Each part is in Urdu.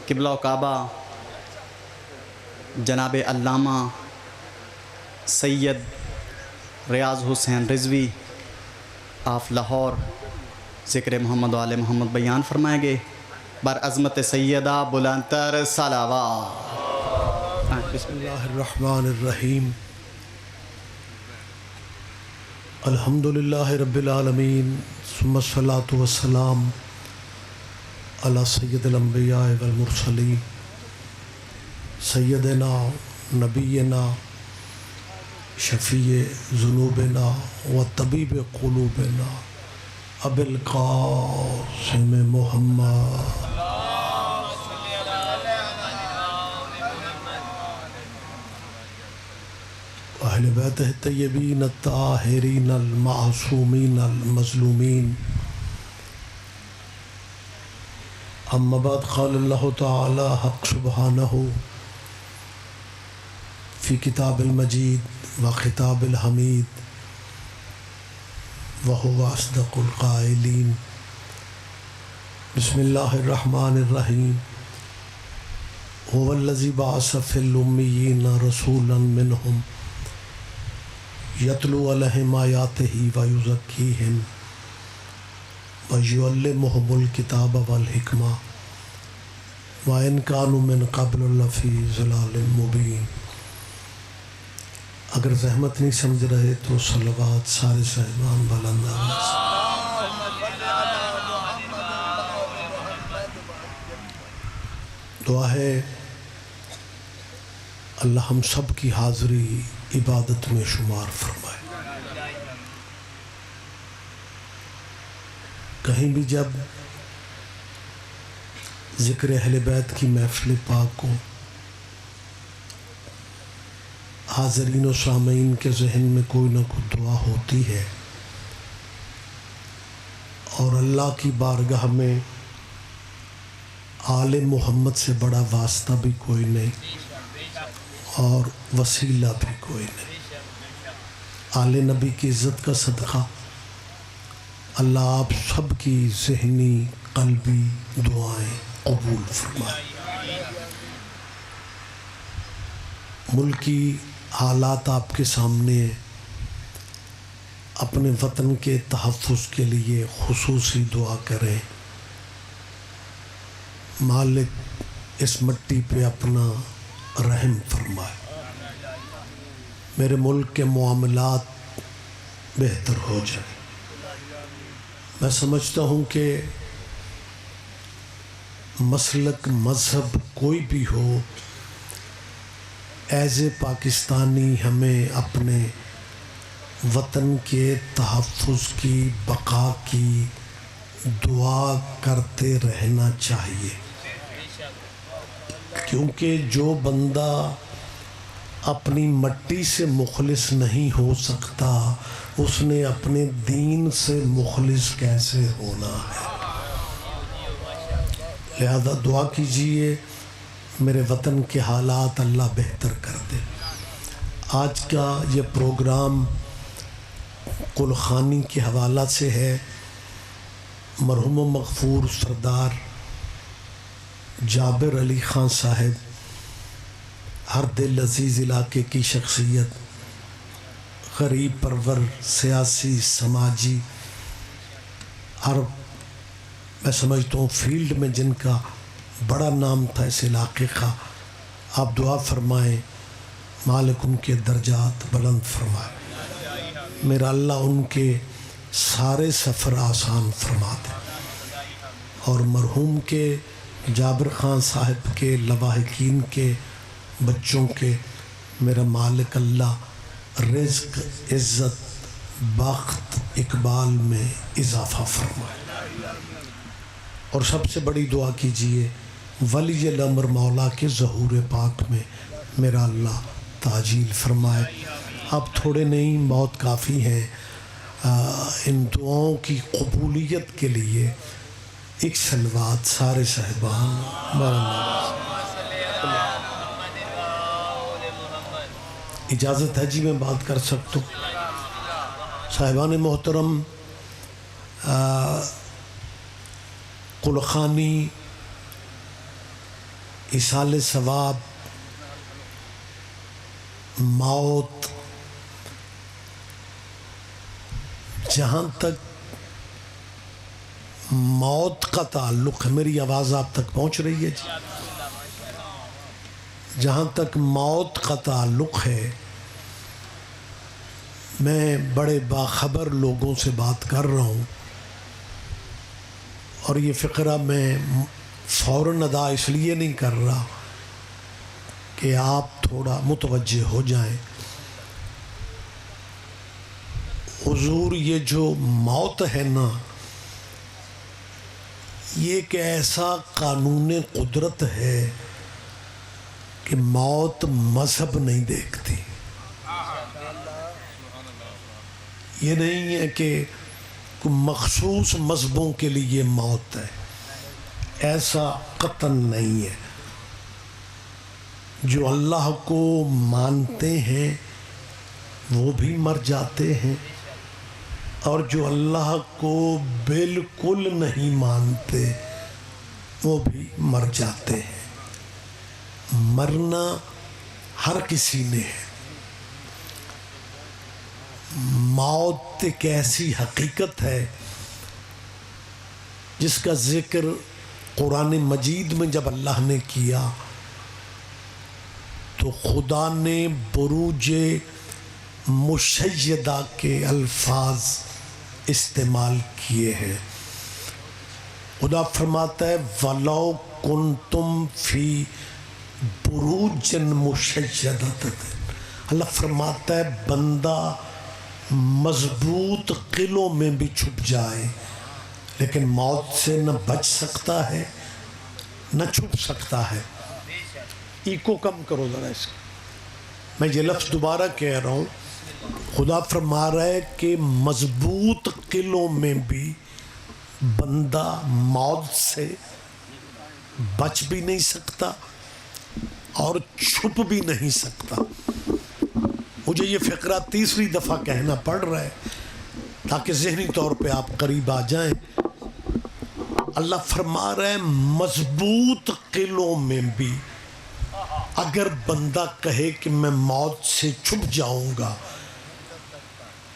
قبلہ و کعبہ جناب علامہ سید ریاض حسین رضوی آف لاہور ذکر محمد و آل محمد بیان فرمائیں گے بر عظمت سیدہ بلندتر صلوات۔ بسم اللہ الرحمن الرحیم الحمدللہ رب العالمین ثم الصلاۃ والسلام علی سید الانبیاء والمرسلین سیدنا نبینا شفیع ذنوبنا و طبیب قلوبنا ابی القاسم محمد اہل بیت الطیبین الطاہرین المعصومین المظلومین اما بعد قال اللہ تعالی حق سبحانہ فی کتاب المجید و خطاب الحمید وہو اصدق القائلین بسم اللہ الرحمن الرحیم هو الذی بعث فی الامیین رسولا منہم یتلو علیہم آیاتہ ویزکیہم ویعلمہم الکتاب والحکمہ وإن كانوا من قبل لفی ضلال مبین۔ اگر زحمت نہیں سمجھ رہے تو صلوات سارے صاحبان بلند آواز۔ دعا ہے اللہ ہم سب کی حاضری عبادت میں شمار فرمائے۔ کہیں بھی جب ذکر اہل بیت کی محفل پاک کو حاضرین و سامعین کے ذہن میں کوئی نہ کوئی دعا ہوتی ہے اور اللہ کی بارگاہ میں آل محمد سے بڑا واسطہ بھی کوئی نہیں اور وسیلہ بھی کوئی نہیں۔ آل نبی کی عزت کا صدقہ اللہ آپ سب کی ذہنی قلبی دعائیں قبول فرمائے۔ ملکی حالات آپ کے سامنے ہیں، اپنے وطن کے تحفظ کے لیے خصوصی دعا کریں۔ مالک اس مٹی پہ اپنا رحم فرمائے، میرے ملک کے معاملات بہتر ہو جائیں۔ میں سمجھتا ہوں کہ مسلک مذہب کوئی بھی ہو، ایز اے پاکستانی ہمیں اپنے وطن کے تحفظ کی بقا کی دعا کرتے رہنا چاہیے، کیونکہ جو بندہ اپنی مٹی سے مخلص نہیں ہو سکتا اس نے اپنے دین سے مخلص کیسے ہونا ہے۔ لہذا دعا کیجئے میرے وطن کے حالات اللہ بہتر کر دے۔ آج کا یہ پروگرام قلخانی کے حوالہ سے ہے۔ مرحوم و مغفور سردار جابر علی خان صاحب، ہر دل عزیز علاقے کی شخصیت، غریب پرور، سیاسی، سماجی، ہر میں سمجھتا ہوں فیلڈ میں جن کا بڑا نام تھا اس علاقے کا، آپ دعا فرمائیں مالک ان کے درجات بلند فرمائے، میرا اللہ ان کے سارے سفر آسان فرما دے، اور مرحوم کے جابر خان صاحب کے لواحقین کے بچوں کے میرا مالک اللہ رزق، عزت، بخت، اقبال میں اضافہ فرمائے۔ اور سب سے بڑی دعا کیجئے ولی الامر مولا کے ظہور پاک میں میرا اللہ تعجیل فرمائے۔ اب تھوڑے نہیں، بہت کافی ہیں۔ ان دعاؤں کی قبولیت کے لیے ایک صلوات سارے صاحبان اجازت ہے جی میں بات کر سکتا ہوں؟ صاحبان محترم، قلخانی ایصال ثواب، موت، جہاں تک موت کا تعلق ہے، میری آواز آپ تک پہنچ رہی ہے جی؟ جہاں تک موت کا تعلق ہے، میں بڑے باخبر لوگوں سے بات کر رہا ہوں، اور یہ فقرہ میں فوراً ادا اس لیے نہیں کر رہا کہ آپ تھوڑا متوجہ ہو جائیں۔ حضور، یہ جو موت ہے نا، یہ ایک ایسا قانون قدرت ہے کہ موت مذہب نہیں دیکھتی۔ یہ نہیں ہے کہ کوئی مخصوص مذہبوں کے لیے موت ہے، ایسا قطعاً نہیں ہے۔ جو اللہ کو مانتے ہیں وہ بھی مر جاتے ہیں، اور جو اللہ کو بالکل نہیں مانتے وہ بھی مر جاتے ہیں۔ مرنا ہر کسی نے ہے۔ موت ایک ایسی حقیقت ہے جس کا ذکر قرآن مجید میں جب اللہ نے کیا تو خدا نے بروج مشیدہ کے الفاظ استعمال کیے ہیں۔ خدا فرماتا ہے وَلَوْ كُنْتُمْ فِي بُرُوجٍ مُشَيَّدَةٍ، اللہ فرماتا ہے بندہ مضبوط قلعوں میں بھی چھپ جائے لیکن موت سے نہ بچ سکتا ہے نہ چھپ سکتا ہے۔ ایکو کم کرو ذرا اس کا، میں یہ لفظ دوبارہ کہہ رہا ہوں۔ خدا فرما رہا ہے کہ مضبوط قلعوں میں بھی بندہ موت سے بچ بھی نہیں سکتا اور چھپ بھی نہیں سکتا۔ مجھے یہ فقرہ تیسری دفعہ کہنا پڑ رہا ہے تاکہ ذہنی طور پہ آپ قریب آ جائیں۔ اللہ فرما رہا ہے مضبوط قلعوں میں بھی اگر بندہ کہے کہ میں موت سے چھپ جاؤں گا،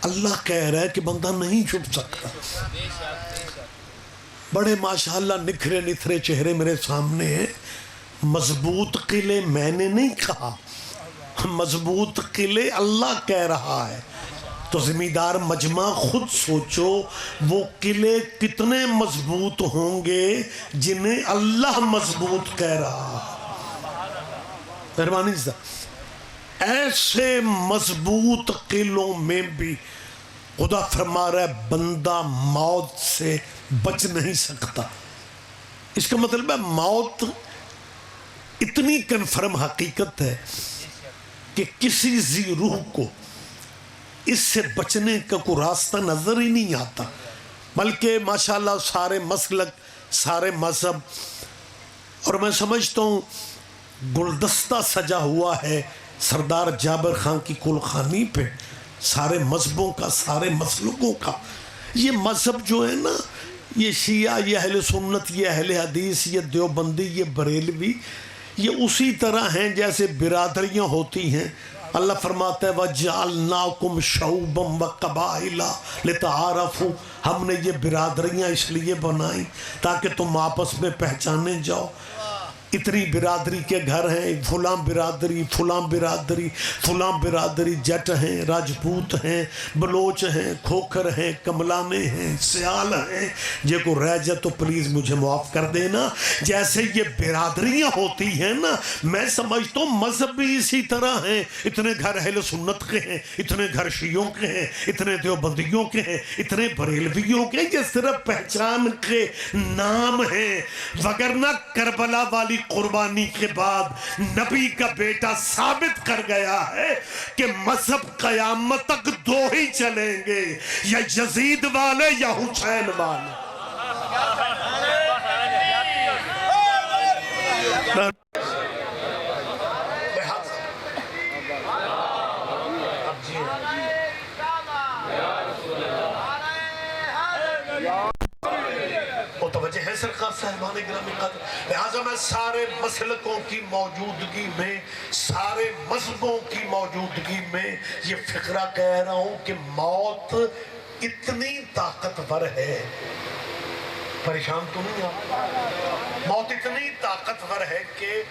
اللہ کہہ رہا ہے کہ بندہ نہیں چھپ سکتا۔ بڑے ماشاءاللہ نکھرے نتھرے چہرے میرے سامنے ہیں۔ مضبوط قلعے میں نے نہیں کہا، مضبوط قلعے اللہ کہہ رہا ہے۔ تو زمیندار مجمع خود سوچو وہ قلعے کتنے مضبوط ہوں گے جنہیں اللہ مضبوط کہہ رہا ہے۔ مہربانی سے ایسے مضبوط قلعوں میں بھی خدا فرما رہا ہے بندہ موت سے بچ نہیں سکتا۔ اس کا مطلب ہے موت اتنی کنفرم حقیقت ہے کہ کسی ذی روح کو اس سے بچنے کا کوئی راستہ نظر ہی نہیں آتا، بلکہ ماشاءاللہ سارے مسلک، سارے مذہب، اور میں سمجھتا ہوں گلدستہ سجا ہوا ہے سردار جابر خان کی کلخانی پہ، سارے مذہبوں کا، سارے مسلکوں کا۔ یہ مذہب جو ہے نا، یہ شیعہ، یہ اہل سنت، یہ اہل حدیث، یہ دیوبندی، یہ بریلوی، یہ اسی طرح ہیں جیسے برادریاں ہوتی ہیں۔ اللہ فرماتا ہے وَجَعَلْنَاكُمْ شَعُوبًا وَقَبَائِلَ لِتَعَارَفُوا، ہم نے یہ برادریاں اس لیے بنائیں تاکہ تم آپس میں پہچانے جاؤ۔ اتنی برادری کے گھر ہیں، فلاں برادری، فلاں برادری، فلاں برادری، جٹ ہیں، راجپوت ہیں، بلوچ ہیں، کھوکھر ہیں، کملانے ہیں، سیال ہیں۔ جے کو رہ جائے تو پلیز مجھے معاف کر دینا۔ جیسے یہ برادریاں ہوتی ہیں نا، میں سمجھتا ہوں مذہب بھی اسی طرح ہیں۔ اتنے گھر اہل سنت کے ہیں، اتنے گھر شیعوں کے ہیں، اتنے دیوبندیوں کے ہیں، اتنے بریلویوں کے ہیں۔ یہ صرف پہچان کے نام ہیں، وگرنہ کربلا والی قربانی کے بعد نبی کا بیٹا ثابت کر گیا ہے کہ مذہب قیامت تک دو ہی چلیں گے، یا یزید والے یا حسین والے۔ متوجہ ہے سرکار صاحبان گرامی قدر، لہذا لہٰذا میں سارے مسلکوں کی موجودگی میں، سارے مذہبوں کی موجودگی میں یہ فقرہ کہہ رہا ہوں کہ موت اتنی طاقتور ہے. پریشان تو نہیں آپ؟ موت اتنی طاقتور ہے کہ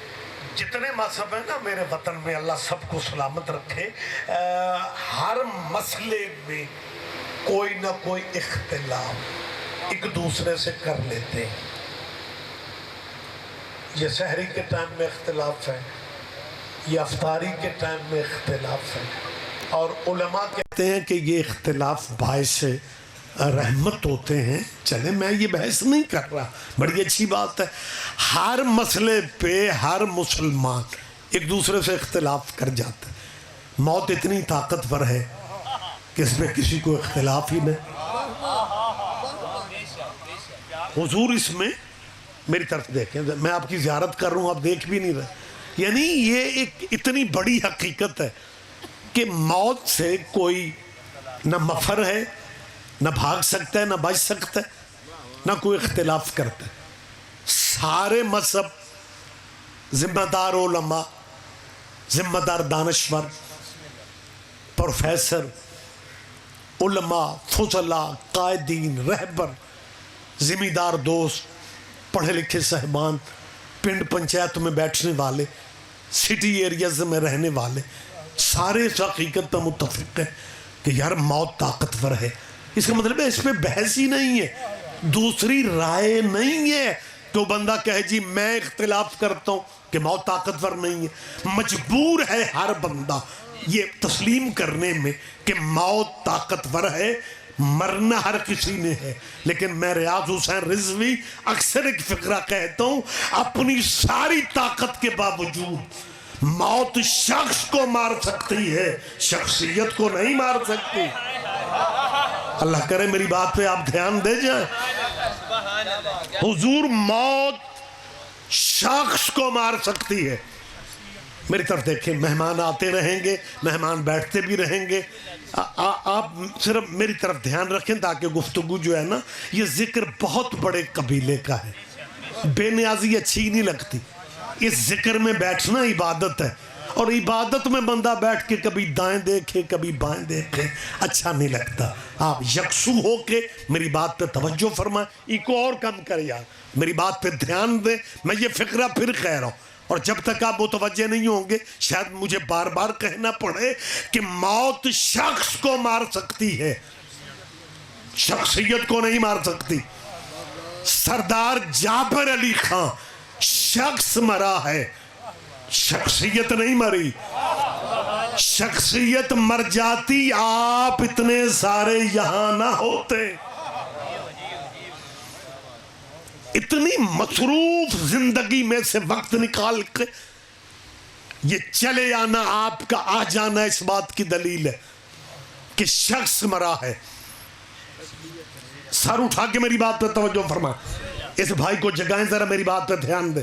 جتنے مذہب ہیں نا میرے وطن میں، اللہ سب کو سلامت رکھے، ہر مسئلے میں کوئی نہ کوئی اختلاف ایک دوسرے سے کر لیتے ہیں. یہ سحری کے ٹائم میں اختلاف ہے، یہ افطاری کے ٹائم میں اختلاف ہے، اور علماء کہتے ہیں کہ یہ اختلاف باعث رحمت ہوتے ہیں. چلیں میں یہ بحث نہیں کر رہا، بڑی اچھی بات ہے. ہر مسئلے پہ ہر مسلمان ایک دوسرے سے اختلاف کر جاتا ہے. موت اتنی طاقتور ہے کہ اس میں کسی کو اختلاف ہی نہیں. حضور اس میں میری طرف دیکھیں، میں آپ کی زیارت کر رہا ہوں، آپ دیکھ بھی نہیں رہے. یعنی یہ ایک اتنی بڑی حقیقت ہے کہ موت سے کوئی نہ مفر ہے، نہ بھاگ سکتا ہے، نہ بچ سکتا ہے، نہ کوئی اختلاف کرتا ہے. سارے مذہب، ذمہ دار علماء، ذمہ دار دانشور، پروفیسر، علماء، فضلاء، قائدین، رہبر، ذمہ دار دوست، پڑھے لکھے صاحبان، پنڈ پنچایت میں بیٹھنے والے، سٹی ایریاز میں رہنے والے، سارے اس حقیقت پر متفق ہیں کہ یار موت طاقتور ہے. اس کا مطلب ہے اس پہ بحث ہی نہیں ہے، دوسری رائے نہیں ہے. تو بندہ کہے جی میں اختلاف کرتا ہوں کہ موت طاقتور نہیں ہے. مجبور ہے ہر بندہ یہ تسلیم کرنے میں کہ موت طاقتور ہے، مرنا ہر کسی نے ہے. لیکن میں ریاض حسین رضوی اکثر ایک فقرہ کہتا ہوں، اپنی ساری طاقت کے باوجود موت شخص کو مار سکتی ہے، شخصیت کو نہیں مار سکتی. اللہ کرے میری بات پہ آپ دھیان دے جائیں. حضور موت شخص کو مار سکتی ہے. میری طرف دیکھیں، مہمان آتے رہیں گے، مہمان بیٹھتے بھی رہیں گے. آپ صرف میری طرف دھیان رکھیں تاکہ گفتگو جو ہے نا، یہ ذکر بہت بڑے قبیلے کا ہے. بے نیازی اچھی نہیں لگتی. اس ذکر میں بیٹھنا عبادت ہے، اور عبادت میں بندہ بیٹھ کے کبھی دائیں دیکھے کبھی بائیں دیکھے اچھا نہیں لگتا. آپ یکسو ہو کے میری بات پہ توجہ فرمائیں. ایکو اور کم کر یار، میری بات پہ دھیان دیں. میں یہ فقرہ پھر کہہ رہا ہوں، اور جب تک آپ متوجہ نہیں ہوں گے شاید مجھے بار بار کہنا پڑے کہ موت شخص کو مار سکتی ہے، شخصیت کو نہیں مار سکتی. سردار جابر علی خان شخص مرا ہے، شخصیت نہیں مری. شخصیت مر جاتی آپ اتنے سارے یہاں نہ ہوتے. اتنی مصروف زندگی میں سے وقت نکال کے یہ چلے آنا، آپ کا آ جانا اس بات کی دلیل ہے کہ شخص مرا ہے. سر اٹھا کے میری بات پہ توجہ فرما. اس بھائی کو جگائیں، ذرا میری بات پہ دھیان دے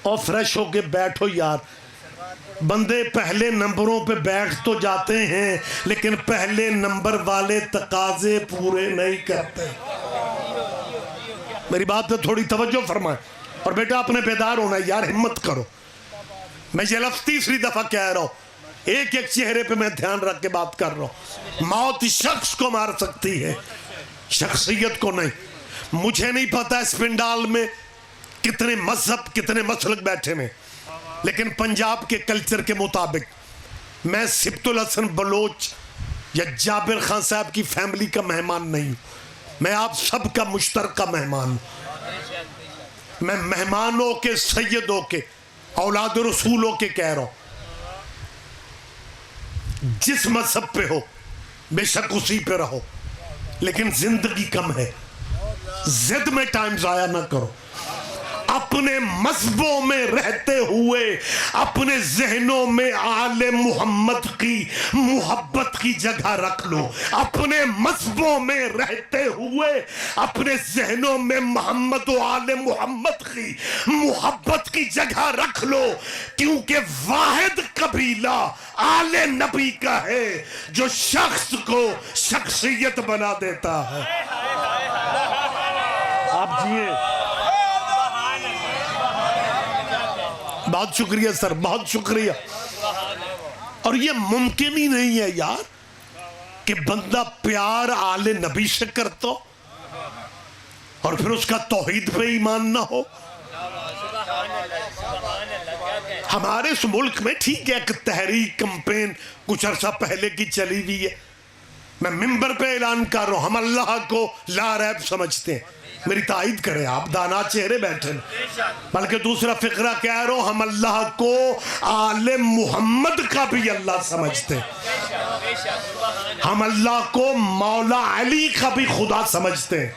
اور فریش ہو کے بیٹھو. یار بندے پہلے نمبروں پہ بیٹھ تو جاتے ہیں لیکن پہلے نمبر والے تقاضے پورے نہیں کرتے. میری بات پہ تھوڑی توجہ فرمائیں. اور بیٹا اپنے بیدار ہونا ہے یار، ہمت کرو. میں یہ لفظ تیسری دفعہ کہہ رہا ہوں، ایک ایک چہرے پہ میں دھیان رکھ کے بات کر رہا ہوں. موت شخص کو مار سکتی ہے، شخصیت کو نہیں. مجھے نہیں پتا اس پنڈال میں کتنے مذہب کتنے مسلک بیٹھے ہیں، لیکن پنجاب کے کلچر کے مطابق میں سبت الحسن بلوچ یا جابر خان صاحب کی فیملی کا مہمان نہیں ہوں. میں آپ سب کا مشترکہ مہمان ہوں. میں مہمانوں کے، سیدوں کے، اولاد رسولوں کے کہہ رہا ہوں. جس مذہب پہ ہو بے شک اسی پہ رہو، لیکن زندگی کم ہے. زد میں ٹائم ضائع نہ کرو. اپنے مذہبوں میں رہتے ہوئے اپنے ذہنوں میں آل محمد کی محبت کی جگہ رکھ لو. اپنے مذہبوں میں رہتے ہوئے اپنے ذہنوں میں محمد و آل محمد کی محبت کی جگہ رکھ لو، کیونکہ واحد قبیلہ آل نبی کا ہے جو شخص کو شخصیت بنا دیتا ہے. آپ جیے بہت شکریہ سر، بہت شکریہ. اور یہ ممکن ہی نہیں ہے یار کہ بندہ پیار آل نبی سے کرتا اور پھر اس کا توحید پہ ایمان نہ ہو. ہمارے اس ملک میں ٹھیک ہے ایک تحریک کمپین کچھ عرصہ پہلے کی چلی ہوئی ہے، میں ممبر پہ اعلان کر رہا ہوں، ہم اللہ کو لا ریب سمجھتے ہیں. میری تائید کریں، آپ دانا چہرے بیٹھے ہیں. بلکہ دوسرا فقرہ کہہ رہا ہوں، ہم اللہ کو آل محمد کا بھی اللہ سمجھتے ہیں، ہم اللہ کو مولا علی کا بھی خدا سمجھتے ہیں.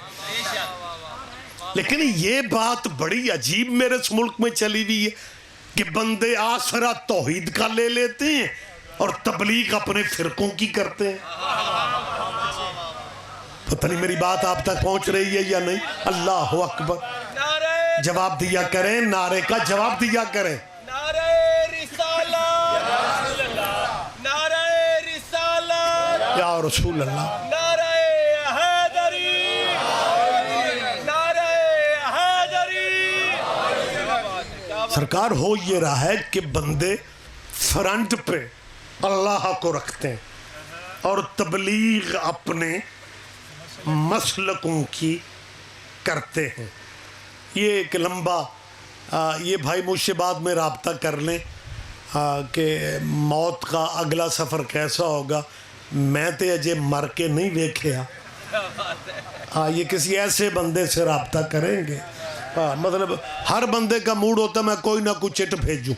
لیکن یہ بات بڑی عجیب میرے اس ملک میں چلی ہوئی ہے کہ بندے آسرا توحید کا لے لیتے ہیں اور تبلیغ اپنے فرقوں کی کرتے ہیں. پتہ نہیں میری بات آپ تک پہنچ رہی ہے یا نہیں. اللہ اکبر. جواب دیا کریں، نعرے کا جواب دیا کریں. نعرہ رسالت، نعرہ رسالت، یا رسول اللہ. نعرہ حیدری، نعرہ حیدری. سرکار ہو یہ رہا ہے کہ بندے فرنٹ پہ اللہ کو رکھتے ہیں اور تبلیغ اپنے مسلکوں کی کرتے ہیں. یہ ایک لمبا یہ بھائی مجھ سے بعد میں رابطہ کر لیں کہ موت کا اگلا سفر کیسا ہوگا. میں تے اجے مر کے نہیں دیکھیا. یہ کسی ایسے بندے سے رابطہ کریں گے. مطلب ہر بندے کا موڈ ہوتا ہے میں کوئی نہ کچھ چٹ بھیجوں.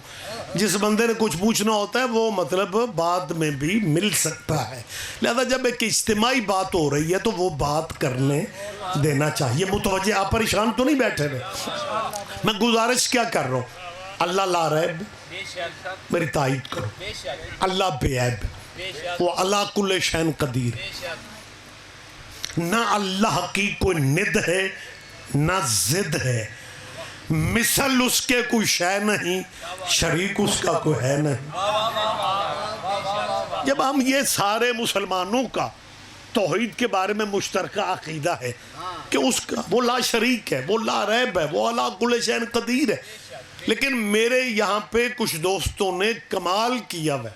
جس بندے نے کچھ پوچھنا ہوتا ہے وہ مطلب بعد میں بھی مل سکتا ہے. لہذا جب ایک اجتماعی بات ہو رہی ہے تو وہ بات کرنے دینا چاہیے. متوجہ آپ پریشان تو نہیں بیٹھے ہوئے. میں گزارش کیا کر رہا ہوں، اللہ لا ریب، میری تائید کرو. اللہ بے عیب، وہ علی کل شیء قدیر. نہ اللہ کی کوئی ند ہے نہ ضد ہے، مثل اس کے کوئی شے نہیں، شریک اس کا کوئی ہے نہیں. جب ہم یہ سارے مسلمانوں کا توحید کے بارے میں مشترکہ عقیدہ ہے کہ اس کا وہ لا شریک ہے، وہ لا ریب ہے، وہ علی کل شیء قدیر ہے. لیکن میرے یہاں پہ کچھ دوستوں نے کمال کیا ہے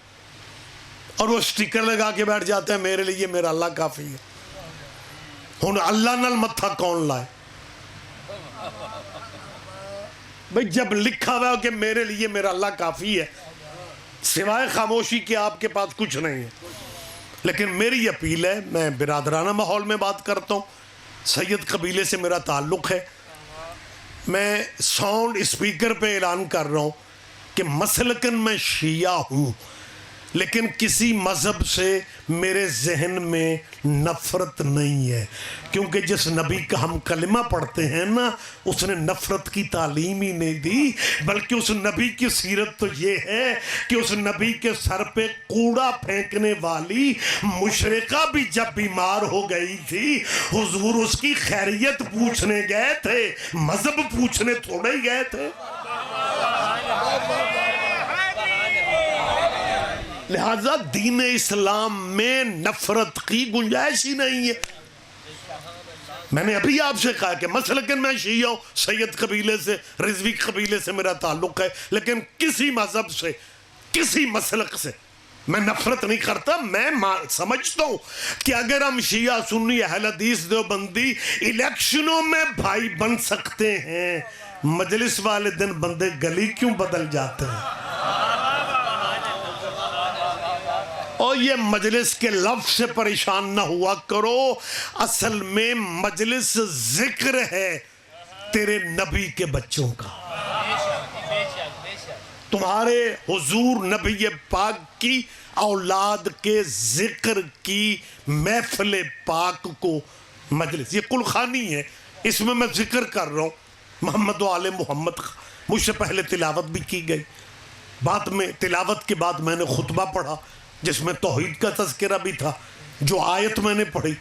اور وہ سٹیکر لگا کے بیٹھ جاتے ہیں میرے لیے میرا اللہ کافی ہے. ہن اللہ نال متھا کون لائے بھئی؟ جب لکھا ہوا ہے کہ میرے لیے میرا اللہ کافی ہے، سوائے خاموشی کے آپ کے پاس کچھ نہیں ہے. لیکن میری اپیل ہے، میں برادرانہ ماحول میں بات کرتا ہوں، سید قبیلے سے میرا تعلق ہے. میں ساؤنڈ اسپیکر پہ اعلان کر رہا ہوں کہ مسلکن میں شیعہ ہوں، لیکن کسی مذہب سے میرے ذہن میں نفرت نہیں ہے. کیونکہ جس نبی کا ہم کلمہ پڑھتے ہیں نا، اس نے نفرت کی تعلیم ہی نہیں دی، بلکہ اس نبی کی سیرت تو یہ ہے کہ اس نبی کے سر پہ کوڑا پھینکنے والی مشرقہ بھی جب بیمار ہو گئی تھی، حضور اس کی خیریت پوچھنے گئے تھے، مذہب پوچھنے تھوڑے ہی گئے تھے. لہذا دین اسلام میں نفرت کی گنجائش ہی نہیں ہے. میں نے ابھی آپ سے کہا کہ مسلکن میں شیعہ ہوں، سید قبیلے سے، رضوی قبیلے سے میرا تعلق ہے، لیکن کسی مذہب سے، کسی مسلک سے میں نفرت نہیں کرتا. میں سمجھتا ہوں کہ اگر ہم شیعہ سنی اہل حدیث دیوبندی الیکشنوں میں بھائی بن سکتے ہیں، مجلس والے دن بندے گلی کیوں بدل جاتے ہیں؟ اور یہ مجلس کے لفظ سے پریشان نہ ہوا کرو، اصل میں مجلس ذکر ہے تیرے نبی کے بچوں کا. تمہارے حضور نبی پاک کی اولاد کے ذکر کی محفل پاک کو مجلس، یہ کلخانی ہے، اس میں ذکر کر رہا ہوں محمد و آل محمد. مجھ سے پہلے تلاوت بھی کی گئی، بعد میں تلاوت کے بعد میں نے خطبہ پڑھا جس میں توحید کا تذکرہ بھی تھا. جو آیت میں نے پڑھی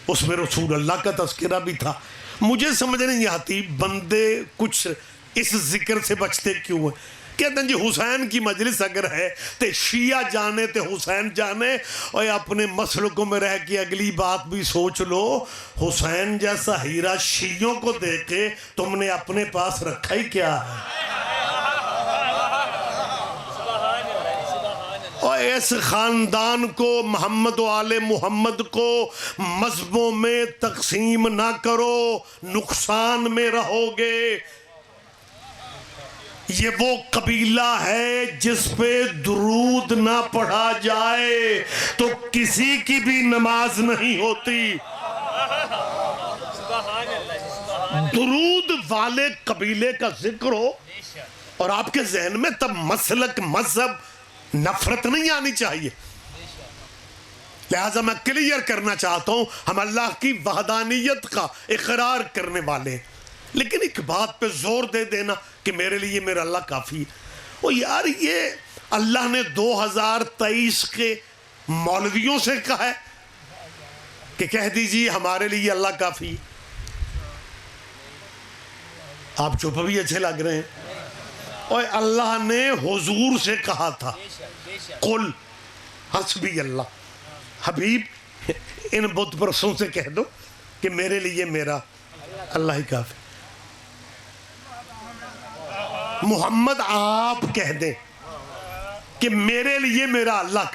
اس میں رسول اللہ کا تذکرہ بھی تھا. مجھے سمجھ نہیں آتی بندے کچھ اس ذکر سے بچتے کیوں ہیں. کہتے ہیں جی حسین کی مجلس اگر ہے تو شیعہ جانے تو حسین جانے، اور اپنے مسلکوں میں رہ کے اگلی بات بھی سوچ لو، حسین جیسا ہیرا شیعوں کو دے کے تم نے اپنے پاس رکھا ہی کیا ہے؟ اور اس خاندان کو، محمد و آل محمد کو مذہبوں میں تقسیم نہ کرو، نقصان میں رہو گے۔ یہ وہ قبیلہ ہے جس پہ درود نہ پڑھا جائے تو کسی کی بھی نماز نہیں ہوتی۔ درود والے قبیلے کا ذکر ہو اور آپ کے ذہن میں تب مسلک، مذہب، نفرت نہیں آنی چاہیے۔ لہٰذا میں کلیئر کرنا چاہتا ہوں، ہم اللہ کی وحدانیت کا اقرار کرنے والے ہیں، لیکن ایک بات پہ زور دے دینا کہ میرے لیے میرا اللہ کافی ہے۔ وہ یار، یہ اللہ نے 2023 کے مولویوں سے کہا ہے کہ کہہ دیجیے ہمارے لیے اللہ کافی ہے۔ آپ چپ بھی اچھے لگ رہے ہیں۔ اور اللہ نے حضور سے کہا تھا، قل حسبی اللہ۔ حبیب، ان بت پرستوں سے کہہ دو کہ میرے لیے میرا اللہ ہی کافی۔ محمد آپ کہہ دیں کہ میرے لیے میرا اللہ۔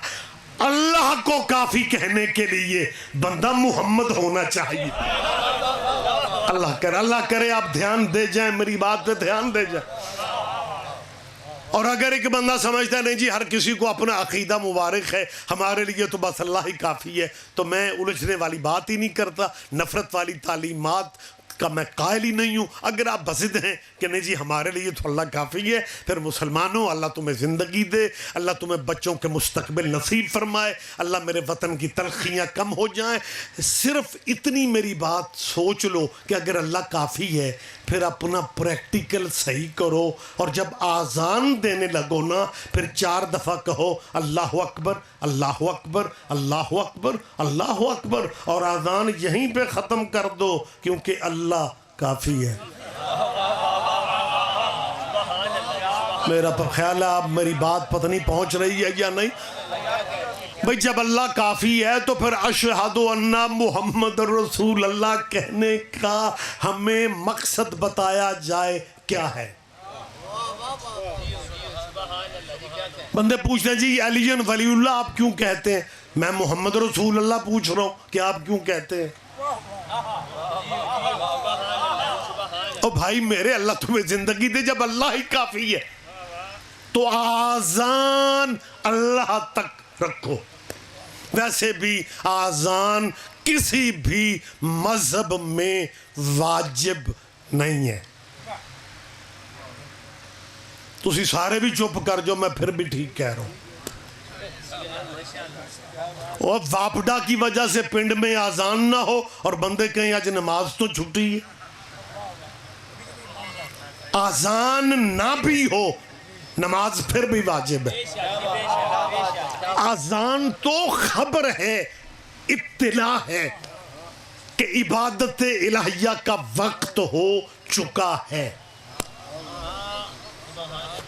اللہ کو کافی کہنے کے لیے بندہ محمد ہونا چاہیے۔ اللہ کرے آپ دھیان دے جائیں، میری بات پہ دھیان دے جائیں۔ اور اگر ایک بندہ سمجھتا ہے نہیں جی ہر کسی کو اپنا عقیدہ مبارک ہے، ہمارے لیے تو بس اللہ ہی کافی ہے، تو میں الجھنے والی بات ہی نہیں کرتا، نفرت والی تعلیمات کا میں قائل ہی نہیں ہوں۔ اگر آپ بزد ہیں کہ نہیں جی ہمارے لیے تو اللہ کافی ہے، پھر مسلمانوں اللہ تمہیں زندگی دے، اللہ تمہیں بچوں کے مستقبل نصیب فرمائے، اللہ میرے وطن کی تلخیاں کم ہو جائیں۔ صرف اتنی میری بات سوچ لو کہ اگر اللہ کافی ہے پھر اپنا پریکٹیکل صحیح کرو، اور جب آذان دینے لگو نا پھر 4 دفعہ کہو اللہ اکبر، اللہ اکبر، اللہ اکبر، اللہ اکبر، اور آذان یہیں پہ ختم کر دو، کیونکہ اللہ کافی ہے۔ میرا خیال ہے آپ میری بات پتہ نہیں پہنچ رہی ہے یا نہیں۔ بھئی جب اللہ کافی ہے تو پھر اشہد ان محمد رسول اللہ کہنے کا ہمیں مقصد بتایا جائے کیا ہے۔ بندے پوچھتے ہیں جی علی ولی اللہ آپ کیوں کہتے ہیں؟ میں محمد رسول اللہ پوچھ رہا ہوں کہ آپ کیوں کہتے ہیں؟ او بھائی میرے، اللہ تمہیں زندگی دے، جب اللہ ہی کافی ہے تو آذان اللہ تک رکھو۔ ویسے بھی آذان کسی بھی مذہب میں واجب نہیں ہے۔ تسی سارے بھی چپ کر جو، میں پھر بھی ٹھیک کہہ رہا ہوں۔ اور واپڈا کی وجہ سے پنڈ میں آذان نہ ہو اور بندے کہیں آج نماز تو چھٹی ہے۔ آذان نہ بھی ہو نماز پھر بھی واجب ہے۔ آذان تو خبر ہے، اطلاع ہے کہ عبادت الہیہ کا وقت ہو چکا ہے۔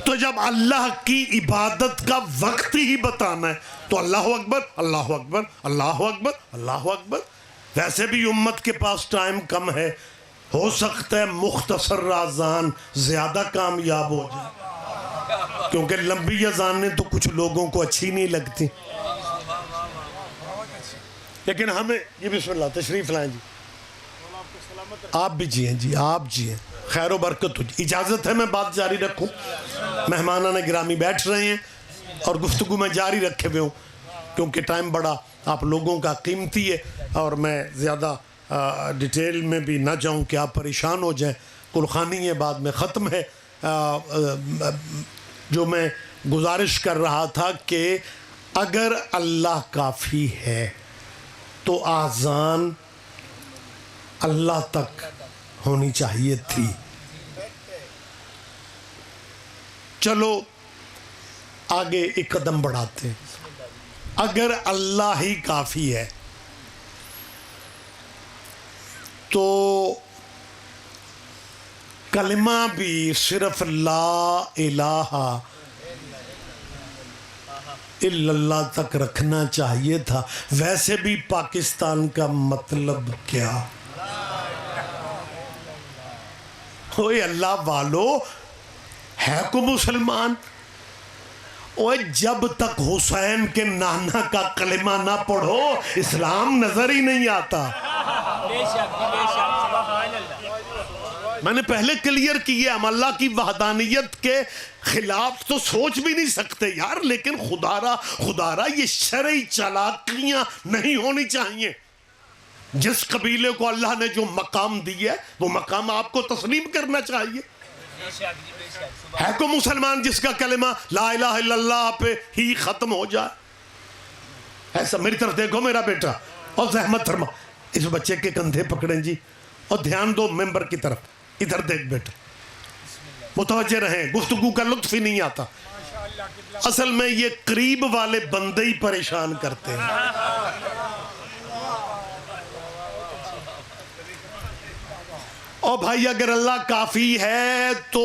تو جب اللہ کی عبادت کا وقت ہی بتانا ہے تو اللہ اکبر، اللہ اکبر، اللہ اکبر، اللہ اکبر۔ ویسے بھی امت کے پاس ٹائم کم ہے، ہو سکتا ہے مختصر اذان زیادہ کامیاب ہو جائے، کیونکہ لمبی اذانیں تو کچھ لوگوں کو اچھی نہیں لگتی۔ لیکن ہمیں یہ بسم اللہ تشریف لائیں جی، آپ بھی جئیں جی، آپ جئیں، خیر و برکت ہو جی۔ اجازت ہے میں بات جاری رکھوں؟ مہمانان گرامی بیٹھ رہے ہیں اور گفتگو میں جاری رکھے ہوئے ہوں، کیونکہ ٹائم بڑا آپ لوگوں کا قیمتی ہے اور میں زیادہ ڈیٹیل میں بھی نہ جاؤں کہ آپ پریشان ہو جائیں۔ کلخانی یہ بعد میں ختم ہے۔ جو میں گزارش کر رہا تھا کہ اگر اللہ کافی ہے تو آذان اللہ تک ہونی چاہیے تھی۔ چلو آگے ایک قدم بڑھاتے ہیں۔ اگر اللہ ہی کافی ہے تو کلمہ بھی صرف لا الہ الا اللہ تک رکھنا چاہیے تھا۔ ویسے بھی پاکستان کا مطلب کیا؟ اوے اللہ والو، ہے کو مسلمان؟ اوے جب تک حسین کے نانا کا کلمہ نہ پڑھو اسلام نظر ہی نہیں آتا. بے شک بے شک سبحان اللہ. میں نے پہلے کلیئر کیا ہم اللہ کی وحدانیت کے خلاف تو سوچ بھی نہیں سکتے یار, لیکن خدا را یہ شرعی چالاکیاں نہیں ہونی چاہیے. جس قبیلے کو اللہ نے جو مقام دیا ہے وہ مقام آپ کو تسلیم کرنا چاہیے. بے شک بے شک ہے کو مسلمان جس کا کلمہ لا الہ الا اللہ پہ ہی ختم ہو جائے؟ ایسا میری طرف دیکھو میرا بیٹا, اور زحمت فرما اس بچے کے کندھے پکڑیں جی, اور دھیان دو ممبر کی طرف. ادھر دیکھ بیٹا, متوجہ رہیں, گفتگو کا لطف ہی نہیں آتا. اصل میں یہ قریب والے بندے ہی پریشان کرتے ہیں. اور بھائی اگر اللہ کافی ہے تو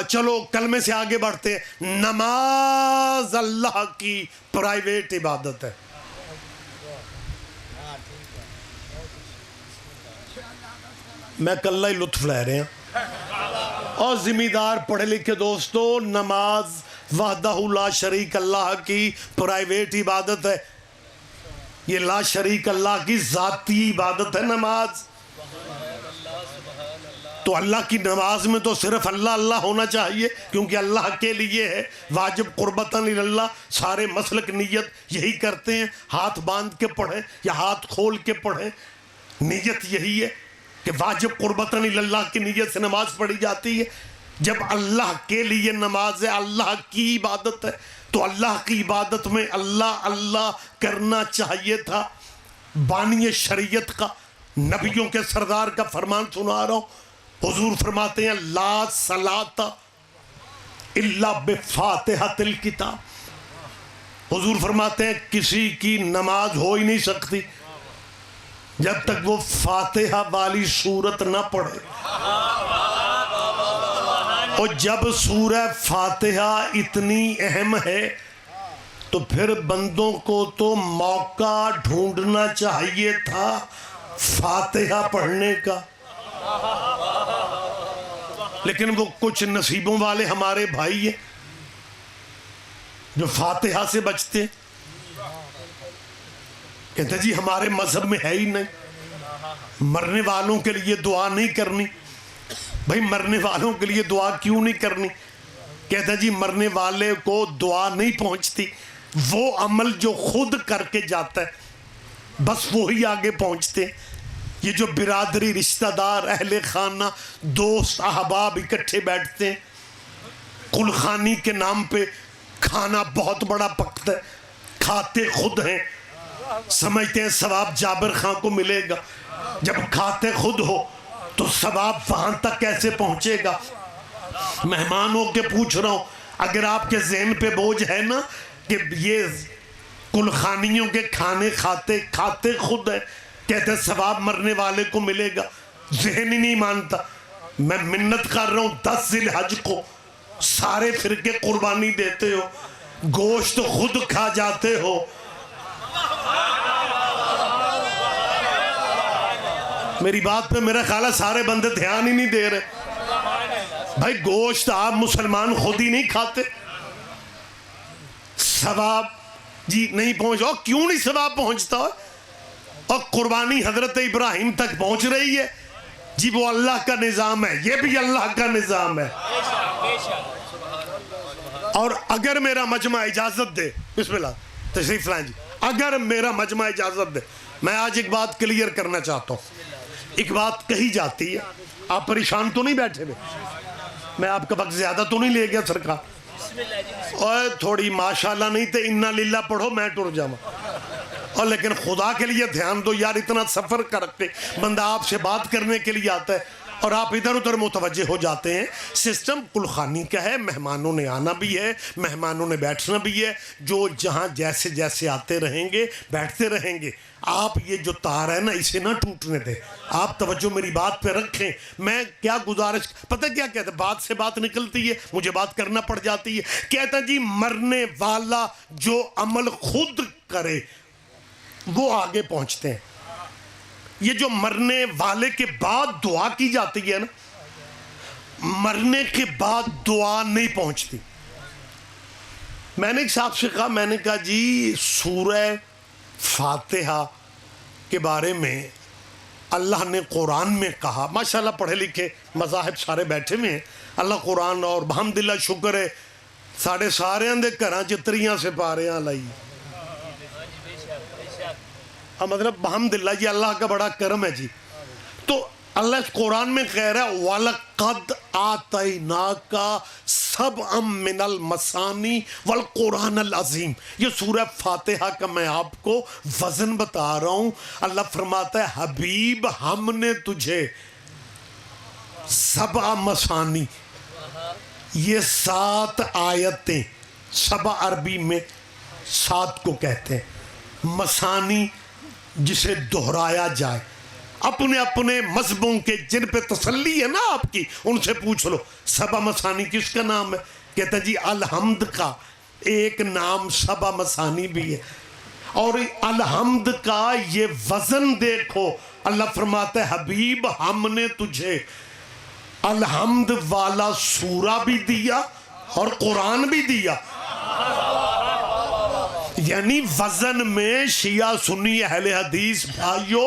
چلو کلمے سے آگے بڑھتے ہیں. نماز اللہ کی پرائیویٹ عبادت ہے. میں کل ہی لطف لے رہے ہیں. اور ذمہ دار پڑھے لکھے دوستو, نماز وحدہ لا شریک اللہ کی پرائیویٹ عبادت ہے. یہ لا شریک اللہ کی ذاتی عبادت ہے نماز. تو اللہ کی نماز میں تو صرف اللہ اللہ ہونا چاہیے, کیونکہ اللہ کے لیے ہے. واجب قربتاً اللہ, سارے مسلک نیت یہی کرتے ہیں, ہاتھ باندھ کے پڑھیں یا ہاتھ کھول کے پڑھیں, نیت یہی ہے کہ واجب قربتاً اللہ کی نیت سے نماز پڑھی جاتی ہے. جب اللہ کے لیے نماز ہے, اللہ کی عبادت ہے, تو اللہ کی عبادت میں اللہ اللہ کرنا چاہیے تھا. بانی شریعت کا, نبیوں کے سردار کا فرمان سنا رہا ہوں. حضور فرماتے ہیں لا صلاۃ الا بفاتحۃ الکتاب. حضور فرماتے ہیں کسی کی نماز ہو ہی نہیں سکتی جب تک وہ فاتحہ والی سورت نہ پڑھے. اور جب سورہ فاتحہ اتنی اہم ہے تو پھر بندوں کو تو موقع ڈھونڈنا چاہیے تھا فاتحہ پڑھنے کا. لیکن وہ کچھ نصیبوں والے ہمارے بھائی ہیں جو فاتحہ سے بچتے ہیں. کہتے جی ہمارے مذہب میں ہے ہی نہیں, مرنے والوں کے لیے دعا نہیں کرنی. بھائی مرنے والوں کے لیے دعا کیوں نہیں کرنی؟ کہتے جی مرنے والے کو دعا نہیں پہنچتی, وہ عمل جو خود کر کے جاتا ہے بس وہی آگے پہنچتے ہیں. یہ جو برادری, رشتہ دار, اہل خانہ, دوست, احباب اکٹھے بیٹھتے ہیں, قلخانی کے نام پہ کھانا بہت بڑا پکتا ہے, کھاتے خود ہیں, سمجھتے ہیں ثواب جابر خان کو ملے گا. جب کھاتے خود ہو تو ثواب وہاں تک کیسے پہنچے گا؟ مہمان ہو کے پوچھ رہا ہوں, اگر آپ کے ذہن پہ بوجھ ہے نا کہ یہ قلخانیوں کے کھانے کھاتے خود ہے, کہتے ہیں ثواب مرنے والے کو ملے گا, ذہن ہی نہیں مانتا. میں منت کر رہا ہوں 10 ذی الحج کو سارے فرقے قربانی دیتے ہو, گوشت خود کھا جاتے ہو. میری بات پہ میرا خیال ہے سارے بندے دھیان ہی نہیں دے رہے. بھائی گوشت آپ مسلمان خود ہی نہیں کھاتے, ثواب جی نہیں پہنچا. کیوں نہیں ثواب پہنچتا؟ اور قربانی حضرت ابراہیم تک پہنچ رہی ہے جی, وہ اللہ کا نظام ہے, یہ بھی اللہ کا نظام ہے. اور اگر میرا مجمع اجازت دے, بسم اللہ تشریف لائیں جی, اگر میرا مجمع اجازت دے, میں آج ایک بات کلیئر کرنا چاہتا ہوں. ایک بات کہی جاتی ہے, آپ پریشان تو نہیں بیٹھے ہوئے, میں آپ کا وقت زیادہ تو نہیں لے گیا سرکار؟ اور تھوڑی ماشاءاللہ نہیں تے انا للہ پڑھو میں ٹر جاؤں. اور لیکن خدا کے لیے دھیان دو یار, اتنا سفر کر کے بندہ آپ سے بات کرنے کے لیے آتا ہے اور آپ ادھر ادھر متوجہ ہو جاتے ہیں. سسٹم قلخانی کا ہے, مہمانوں نے آنا بھی ہے, مہمانوں نے بیٹھنا بھی ہے, جو جہاں جیسے جیسے آتے رہیں گے بیٹھتے رہیں گے. آپ یہ جو تار ہے نا اسے نہ ٹوٹنے دیں, آپ توجہ میری بات پہ رکھیں. میں کیا گزارش, پتہ کیا کہتے ہیں, بات سے بات نکلتی ہے, مجھے بات کرنا پڑ جاتی ہے. کہتا جی مرنے والا جو عمل خود کرے وہ آگے پہنچتے ہیں. یہ جو مرنے والے کے بعد دعا کی جاتی ہے نا, مرنے کے بعد دعا نہیں پہنچتی. میں نے ایک صاحب سے کہا، میں نے کہا جی سورہ فاتحہ کے بارے میں اللہ نے قرآن میں کہا، ماشاءاللہ پڑھے لکھے مذاہب سارے بیٹھے ہوئے ہیں، اللہ قرآن اور بحمدللہ شکر ہے ساڑھے سارے اندے گھراں چتریاں سے پاریاں لائی، مطلب بحمدللہ یہ اللہ کا بڑا کرم ہے جی. تو اللہ اس قرآن میں کہہ رہا ہے وَلَقَدْ آتَيْنَاكَ سَبْعًا مِّنَ الْمَثَانِي وَالْقُرْآنَ الْعَظِيمِ. یہ سورہ فاتحہ کا میں آپ کو وزن بتا رہا ہوں. اللہ فرماتا ہے حبیب ہم نے تجھے 7 مثانی، یہ 7 آیتیں، 7 عربی میں 7 کو کہتے ہیں، مثانی جسے دہرایا جائے. اپنے اپنے مذہبوں کے جن پہ تسلی ہے نا آپ کی ان سے پوچھ لو 7 مثانی کس کا نام ہے؟ کہتا ہے جی الحمد کا ایک نام 7 مثانی بھی ہے. اور الحمد کا یہ وزن دیکھو، اللہ فرماتا ہے حبیب ہم نے تجھے الحمد والا سورہ بھی دیا اور قرآن بھی دیا. یعنی وزن میں شیعہ سنی اہل حدیث بھائیو،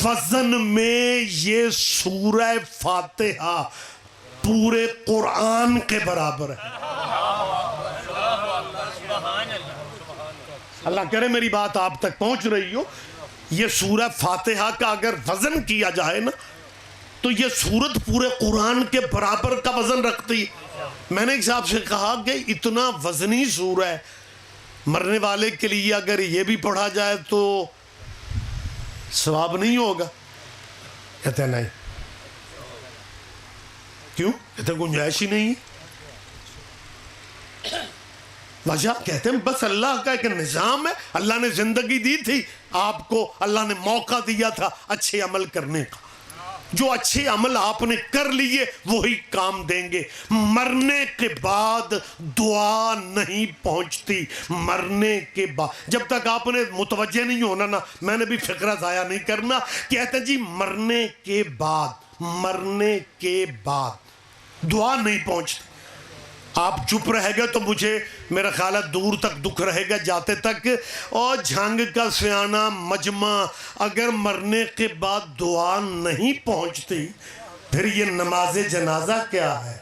وزن میں یہ سورہ فاتحہ پورے قرآن کے برابر ہے. اللہ کرے میری بات آپ تک پہنچ رہی ہو. یہ سورہ فاتحہ کا اگر وزن کیا جائے نا تو یہ سورت پورے قرآن کے برابر کا وزن رکھتی ہے. میں نے ایک صاحب سے کہا کہ اتنا وزنی سورہ ہے، مرنے والے کے لیے اگر یہ بھی پڑھا جائے تو ثواب نہیں ہوگا. کہتے ہیں نہیں. کیوں؟ کہتے ہیں گنجائش ہی نہیں ہے. وجہ کہتے ہیں بس اللہ کا ایک نظام ہے، اللہ نے زندگی دی تھی آپ کو، اللہ نے موقع دیا تھا اچھے عمل کرنے کا. جو اچھے عمل آپ نے کر لیے وہی کام دیں گے. مرنے کے بعد دعا نہیں پہنچتی. مرنے کے بعد جب تک آپ نے متوجہ نہیں ہونا نا، میں نے بھی فقرہ ضائع نہیں کرنا. کہتے ہیں جی مرنے کے بعد دعا نہیں پہنچتی. آپ چپ رہ گئے تو مجھے میرا خیال ہے دور تک دکھ رہے گا جاتے تک. اور جھنگ کا سیانہ مجمع اگر مرنے کے بعد دعا نہیں پہنچتی پھر یہ نماز جنازہ کیا ہے؟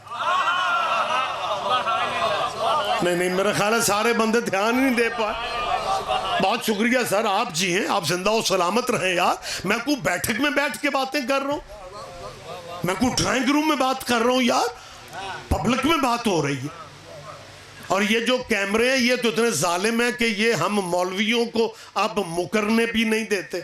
نہیں میرا خیال ہے سارے بندے دھیان ہی نہیں دے پائے. بہت شکریہ سر، آپ جی ہیں، آپ زندہ و سلامت رہیں یار. میں کوئی بیٹھک میں بیٹھ کے باتیں کر رہا ہوں، میں کوئی ڈرائنگ روم میں بات کر رہا ہوں یار، پبلک میں بات ہو رہی ہے. اور یہ جو کیمرے ہیں یہ تو اتنے ظالم ہیں کہ یہ ہم مولویوں کو اب مکرنے بھی نہیں دیتے.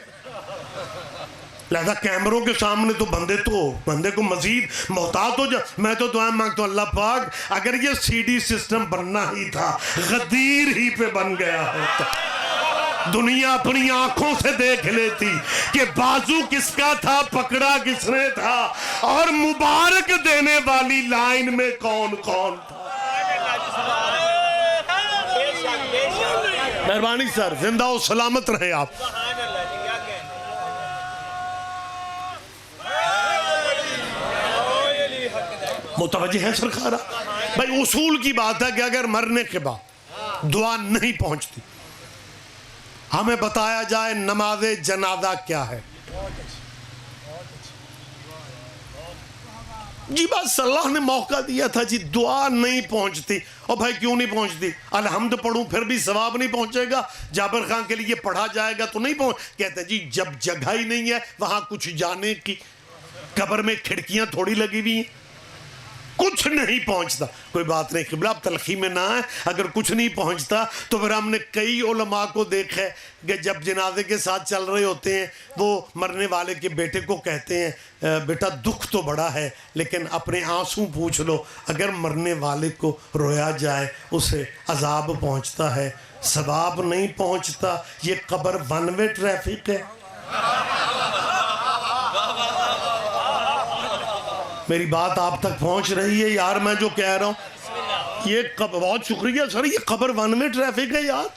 لہذا کیمروں کے سامنے تو بندے کو مزید محتاط ہو جا. میں تو دعائیں مانگتا ہوں اللہ پاک اگر یہ سی ڈی سسٹم بننا ہی تھا غدیر ہی پہ بن گیا ہوتا، دنیا اپنی آنکھوں سے دیکھ لیتی کہ بازو کس کا تھا، پکڑا کس نے تھا، اور مبارک دینے والی لائن میں کون تھا. مہربانی سر، زندہ و سلامت رہے آپ. متوجہ ہے سرکارہ؟ بھائی اصول کی بات ہے کہ اگر مرنے کے بعد دعا نہیں پہنچتی ہمیں بتایا جائے نماز جنازہ کیا ہے. جی بس اللہ نے موقع دیا تھا جی، دعا نہیں پہنچتی. اور بھائی کیوں نہیں پہنچتی؟ الحمد پڑھوں پھر بھی ثواب نہیں پہنچے گا. جابر خان کے لیے پڑھا جائے گا تو نہیں پہنچ. کہتے ہیں جی جب جگہ ہی نہیں ہے وہاں کچھ جانے کی، قبر میں کھڑکیاں تھوڑی لگی ہوئی ہیں، کچھ نہیں پہنچتا. کوئی بات نہیں قبلہ، اب تلخی میں نہ ہے. اگر کچھ نہیں پہنچتا تو پھر ہم نے کئی علماء کو دیکھا ہے کہ جب جنازے کے ساتھ چل رہے ہوتے ہیں وہ مرنے والے کے بیٹے کو کہتے ہیں بیٹا دکھ تو بڑا ہے لیکن اپنے آنسو پوچھ لو. اگر مرنے والے کو رویا جائے اسے عذاب پہنچتا ہے، ثواب نہیں پہنچتا. یہ قبر ون وے ٹریفک ہے. میری بات آپ تک پہنچ رہی ہے یار؟ میں جو کہہ رہا ہوں یہ بہت شکریہ سر، یہ قبر ون وے ٹریفک ہے یار،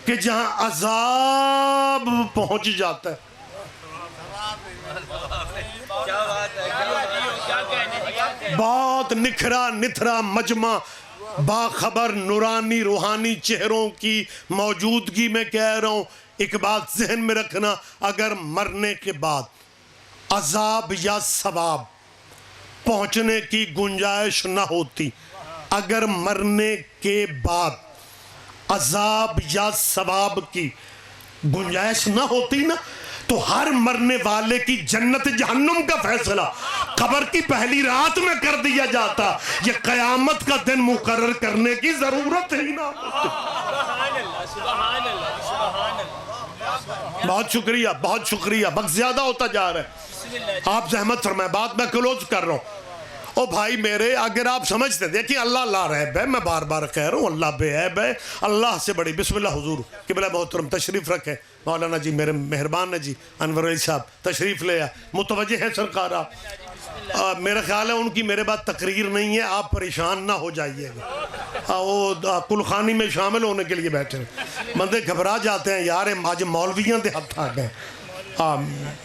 کہ جہاں عذاب پہنچ جاتا ہے. بہت نکھرا نتھرا مجمع باخبر نورانی روحانی چہروں کی موجودگی میں کہہ رہا ہوں، ایک بات ذہن میں رکھنا، اگر مرنے کے بعد عذاب یا ثواب پہنچنے کی گنجائش نہ ہوتی، اگر مرنے کے بعد عذاب یا ثواب کی گنجائش نہ ہوتی نا، تو ہر مرنے والے کی جنت جہنم کا فیصلہ قبر کی پہلی رات میں کر دیا جاتا، یہ قیامت کا دن مقرر کرنے کی ضرورت ہی نہ ہوتی۔ سبحان اللہ سبحان اللہ سبحان اللہ۔ بہت شکریہ بہت شکریہ، وقت زیادہ ہوتا جا رہا ہے، آپ زحمت فرمائیں، بات میں کلوز کر رہا ہوں۔ او بھائی میرے، اگر آپ سمجھتے دیکھیں اللہ لا رہب ہے، میں بار بار کہہ رہا ہوں اللہ بے عیب ہے، اللہ سے بڑی۔ بسم اللہ حضور قبلہ محترم تشریف رکھیں، مولانا جی میرے مہربان ہے جی، انور علی صاحب تشریف لے آئے، متوجہ ہیں سرکار آپ۔ میرا خیال ہے ان کی میرے بعد تقریر نہیں ہے، آپ پریشان نہ ہو جائیے گا، وہ کلخانی میں شامل ہونے کے لیے بیٹھے ہیں، بندے گھبرا جاتے ہیں یار آج مولویاں دے ہاتھ آ گئے۔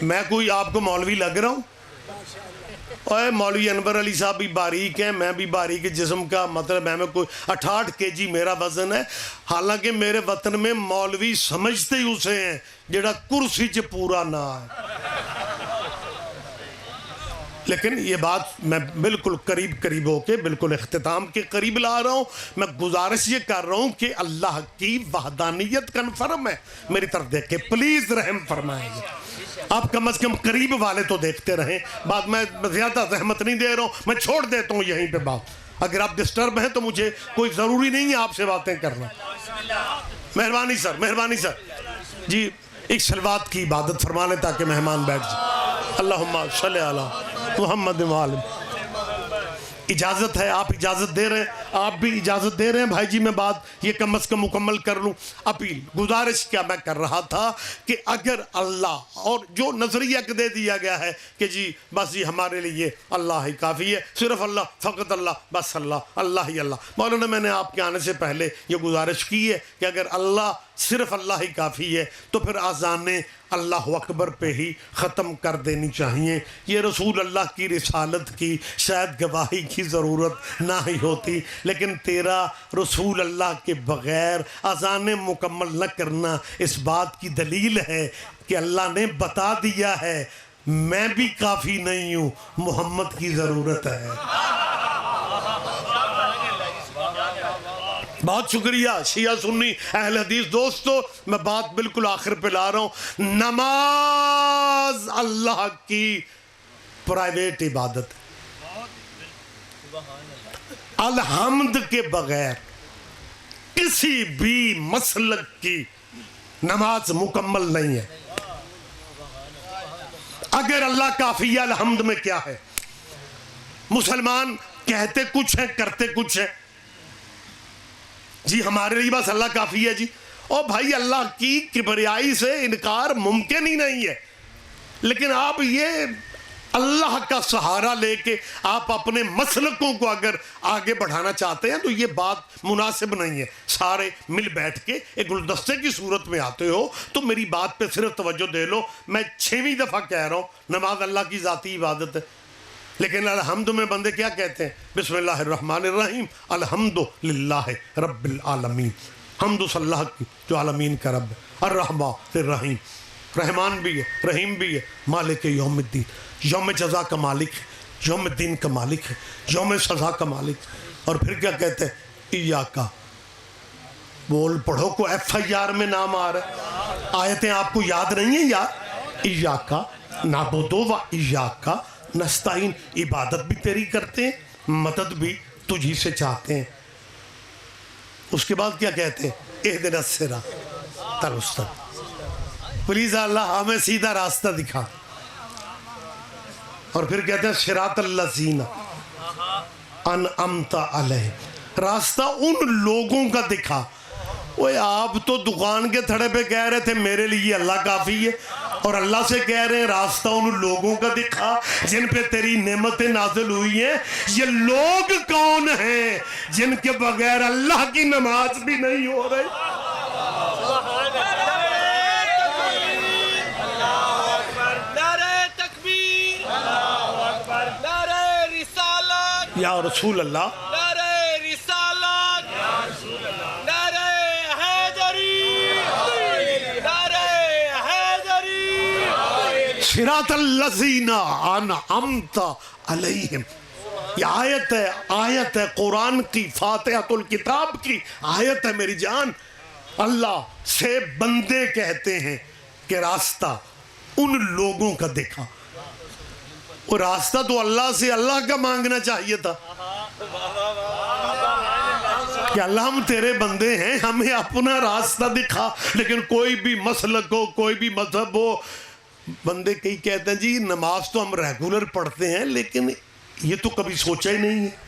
میں کوئی آپ کو مولوی لگ رہا ہوں؟ اوے مولوی انور علی صاحب بھی باریک ہیں، میں بھی باریک جسم کا، مطلب میں کوئی 68 kg میرا وزن ہے، حالانکہ میرے وطن میں مولوی سمجھتے ہی اسے ہیں جڑا کرسی چ پورا نہ ہے۔ لیکن یہ بات میں بالکل قریب ہو کے بالکل اختتام کے قریب لا رہا ہوں، میں گزارش یہ کر رہا ہوں کہ اللہ کی وحدانیت کنفرم ہے، میری طرف دیکھ کے پلیز رحم فرمائیں گے، آپ کم از کم قریب والے تو دیکھتے رہیں، بات میں زیادہ زحمت نہیں دے رہا ہوں، میں چھوڑ دیتا ہوں یہیں پہ بات، اگر آپ ڈسٹرب ہیں تو مجھے کوئی ضروری نہیں ہے آپ سے باتیں کرنا۔ مہربانی سر جی ایک صلوات کی عبادت فرما لیں تاکہ مہمان بیٹھ جائیں۔ اللہم صلی علی محمد وآلہ۔ اجازت ہے، آپ اجازت دے رہے ہیں، آپ بھی اجازت دے رہے ہیں بھائی جی، میں بات یہ کم از کم مکمل کر لوں۔ اپیل گزارش کیا میں کر رہا تھا کہ اگر اللہ اور جو نظریہ دے دیا گیا ہے کہ جی بس یہ ہمارے لیے اللہ ہی کافی ہے، صرف اللہ، فقط اللہ، بس اللہ، اللہ ہی اللہ۔ مولانا میں نے آپ کے آنے سے پہلے یہ گزارش کی ہے کہ اگر اللہ صرف اللہ ہی کافی ہے تو پھر آذانیں اللہ اکبر پہ ہی ختم کر دینی چاہیے، یہ رسول اللہ کی رسالت کی شاید گواہی کی ضرورت نہ ہی ہوتی، لیکن تیرا رسول اللہ کے بغیر آذانیں مکمل نہ کرنا اس بات کی دلیل ہے کہ اللہ نے بتا دیا ہے میں بھی کافی نہیں ہوں، محمد کی ضرورت ہے۔ بہت شکریہ شیعہ سنی اہل حدیث دوستو، میں بات بالکل آخر پہ لا رہا ہوں، نماز اللہ کی پرائیویٹ عبادت، الحمد کے بغیر کسی بھی مسلک کی نماز مکمل نہیں ہے۔ اگر اللہ کافی ہے، الحمد میں کیا ہے؟ مسلمان کہتے کچھ ہیں کرتے کچھ ہیں، جی ہمارے لیے بس اللہ کافی ہے جی، اور بھائی اللہ کی کبریائی سے انکار ممکن ہی نہیں ہے، لیکن آپ یہ اللہ کا سہارا لے کے آپ اپنے مسلکوں کو اگر آگے بڑھانا چاہتے ہیں تو یہ بات مناسب نہیں ہے۔ سارے مل بیٹھ کے ایک گلدستے کی صورت میں آتے ہو تو میری بات پہ صرف توجہ دے لو، میں 6ویں دفعہ کہہ رہا ہوں نماز اللہ کی ذاتی عبادت ہے، لیکن الحمد میں بندے کیا کہتے ہیں؟ بسم اللہ الرحمن الرحیم، الحمد للہ رب العالمین، حمد صلی اللہ کی جو عالمین کا رب ہے، الرحمن الرحیم، رحمان بھی ہے رحیم بھی ہے، مالک یوم الدین، یوم جزا کا مالک ہے، یوم الدین کا مالک ہے، یوم سزا کا مالک ہے۔ اور پھر کیا کہتے ہیں؟ ایاکا، بول پڑھو کو FIR میں نام آ رہا ہے، آیتیں آپ کو یاد نہیں ہیں یار؟ ایاکا نعبدو و ایاکا نستعین، عبادت بھی تیری کرتے ہیں، مدد بھی تجھی سے چاہتے ہیں۔ اس کے بعد کیا کہتے ہیں؟ اہدنا الصراط المستقیم، پلیز اللہ ہمیں سیدھا راستہ دکھا۔ اور پھر کہتے ہیں صراط الذین انعمت علیہم، راستہ ان لوگوں کا دکھا۔ وہ آپ تو دکان کے تھڑے پہ کہہ رہے تھے میرے لیے اللہ کافی ہے، اور اللہ سے کہہ رہے ہیں راستہ ان لوگوں کا دکھا جن پہ تیری نعمتیں نازل ہوئی ہیں۔ یہ لوگ کون ہیں جن کے بغیر اللہ کی نماز بھی نہیں ہو رہی؟ یا رسول اللہ، نعرہ رسالت، صراط الذین انعمت علیہم. یہ آیت ہے قرآن کی، فاتحۃ الکتاب کی آیت ہے میری جان. اللہ سے بندے کہتے ہیں کہ راستہ ان لوگوں کا دیکھا. اور راستہ تو اللہ سے اللہ کا مانگنا چاہیے تھا کہ اللہ ہم تیرے بندے ہیں، ہمیں اپنا راستہ دکھا. لیکن کوئی بھی مسلک ہو، کوئی بھی مذہب ہو، بندے کئی کہتے ہیں جی نماز تو ہم ریگولر پڑھتے ہیں لیکن یہ تو کبھی سوچا ہی نہیں ہے.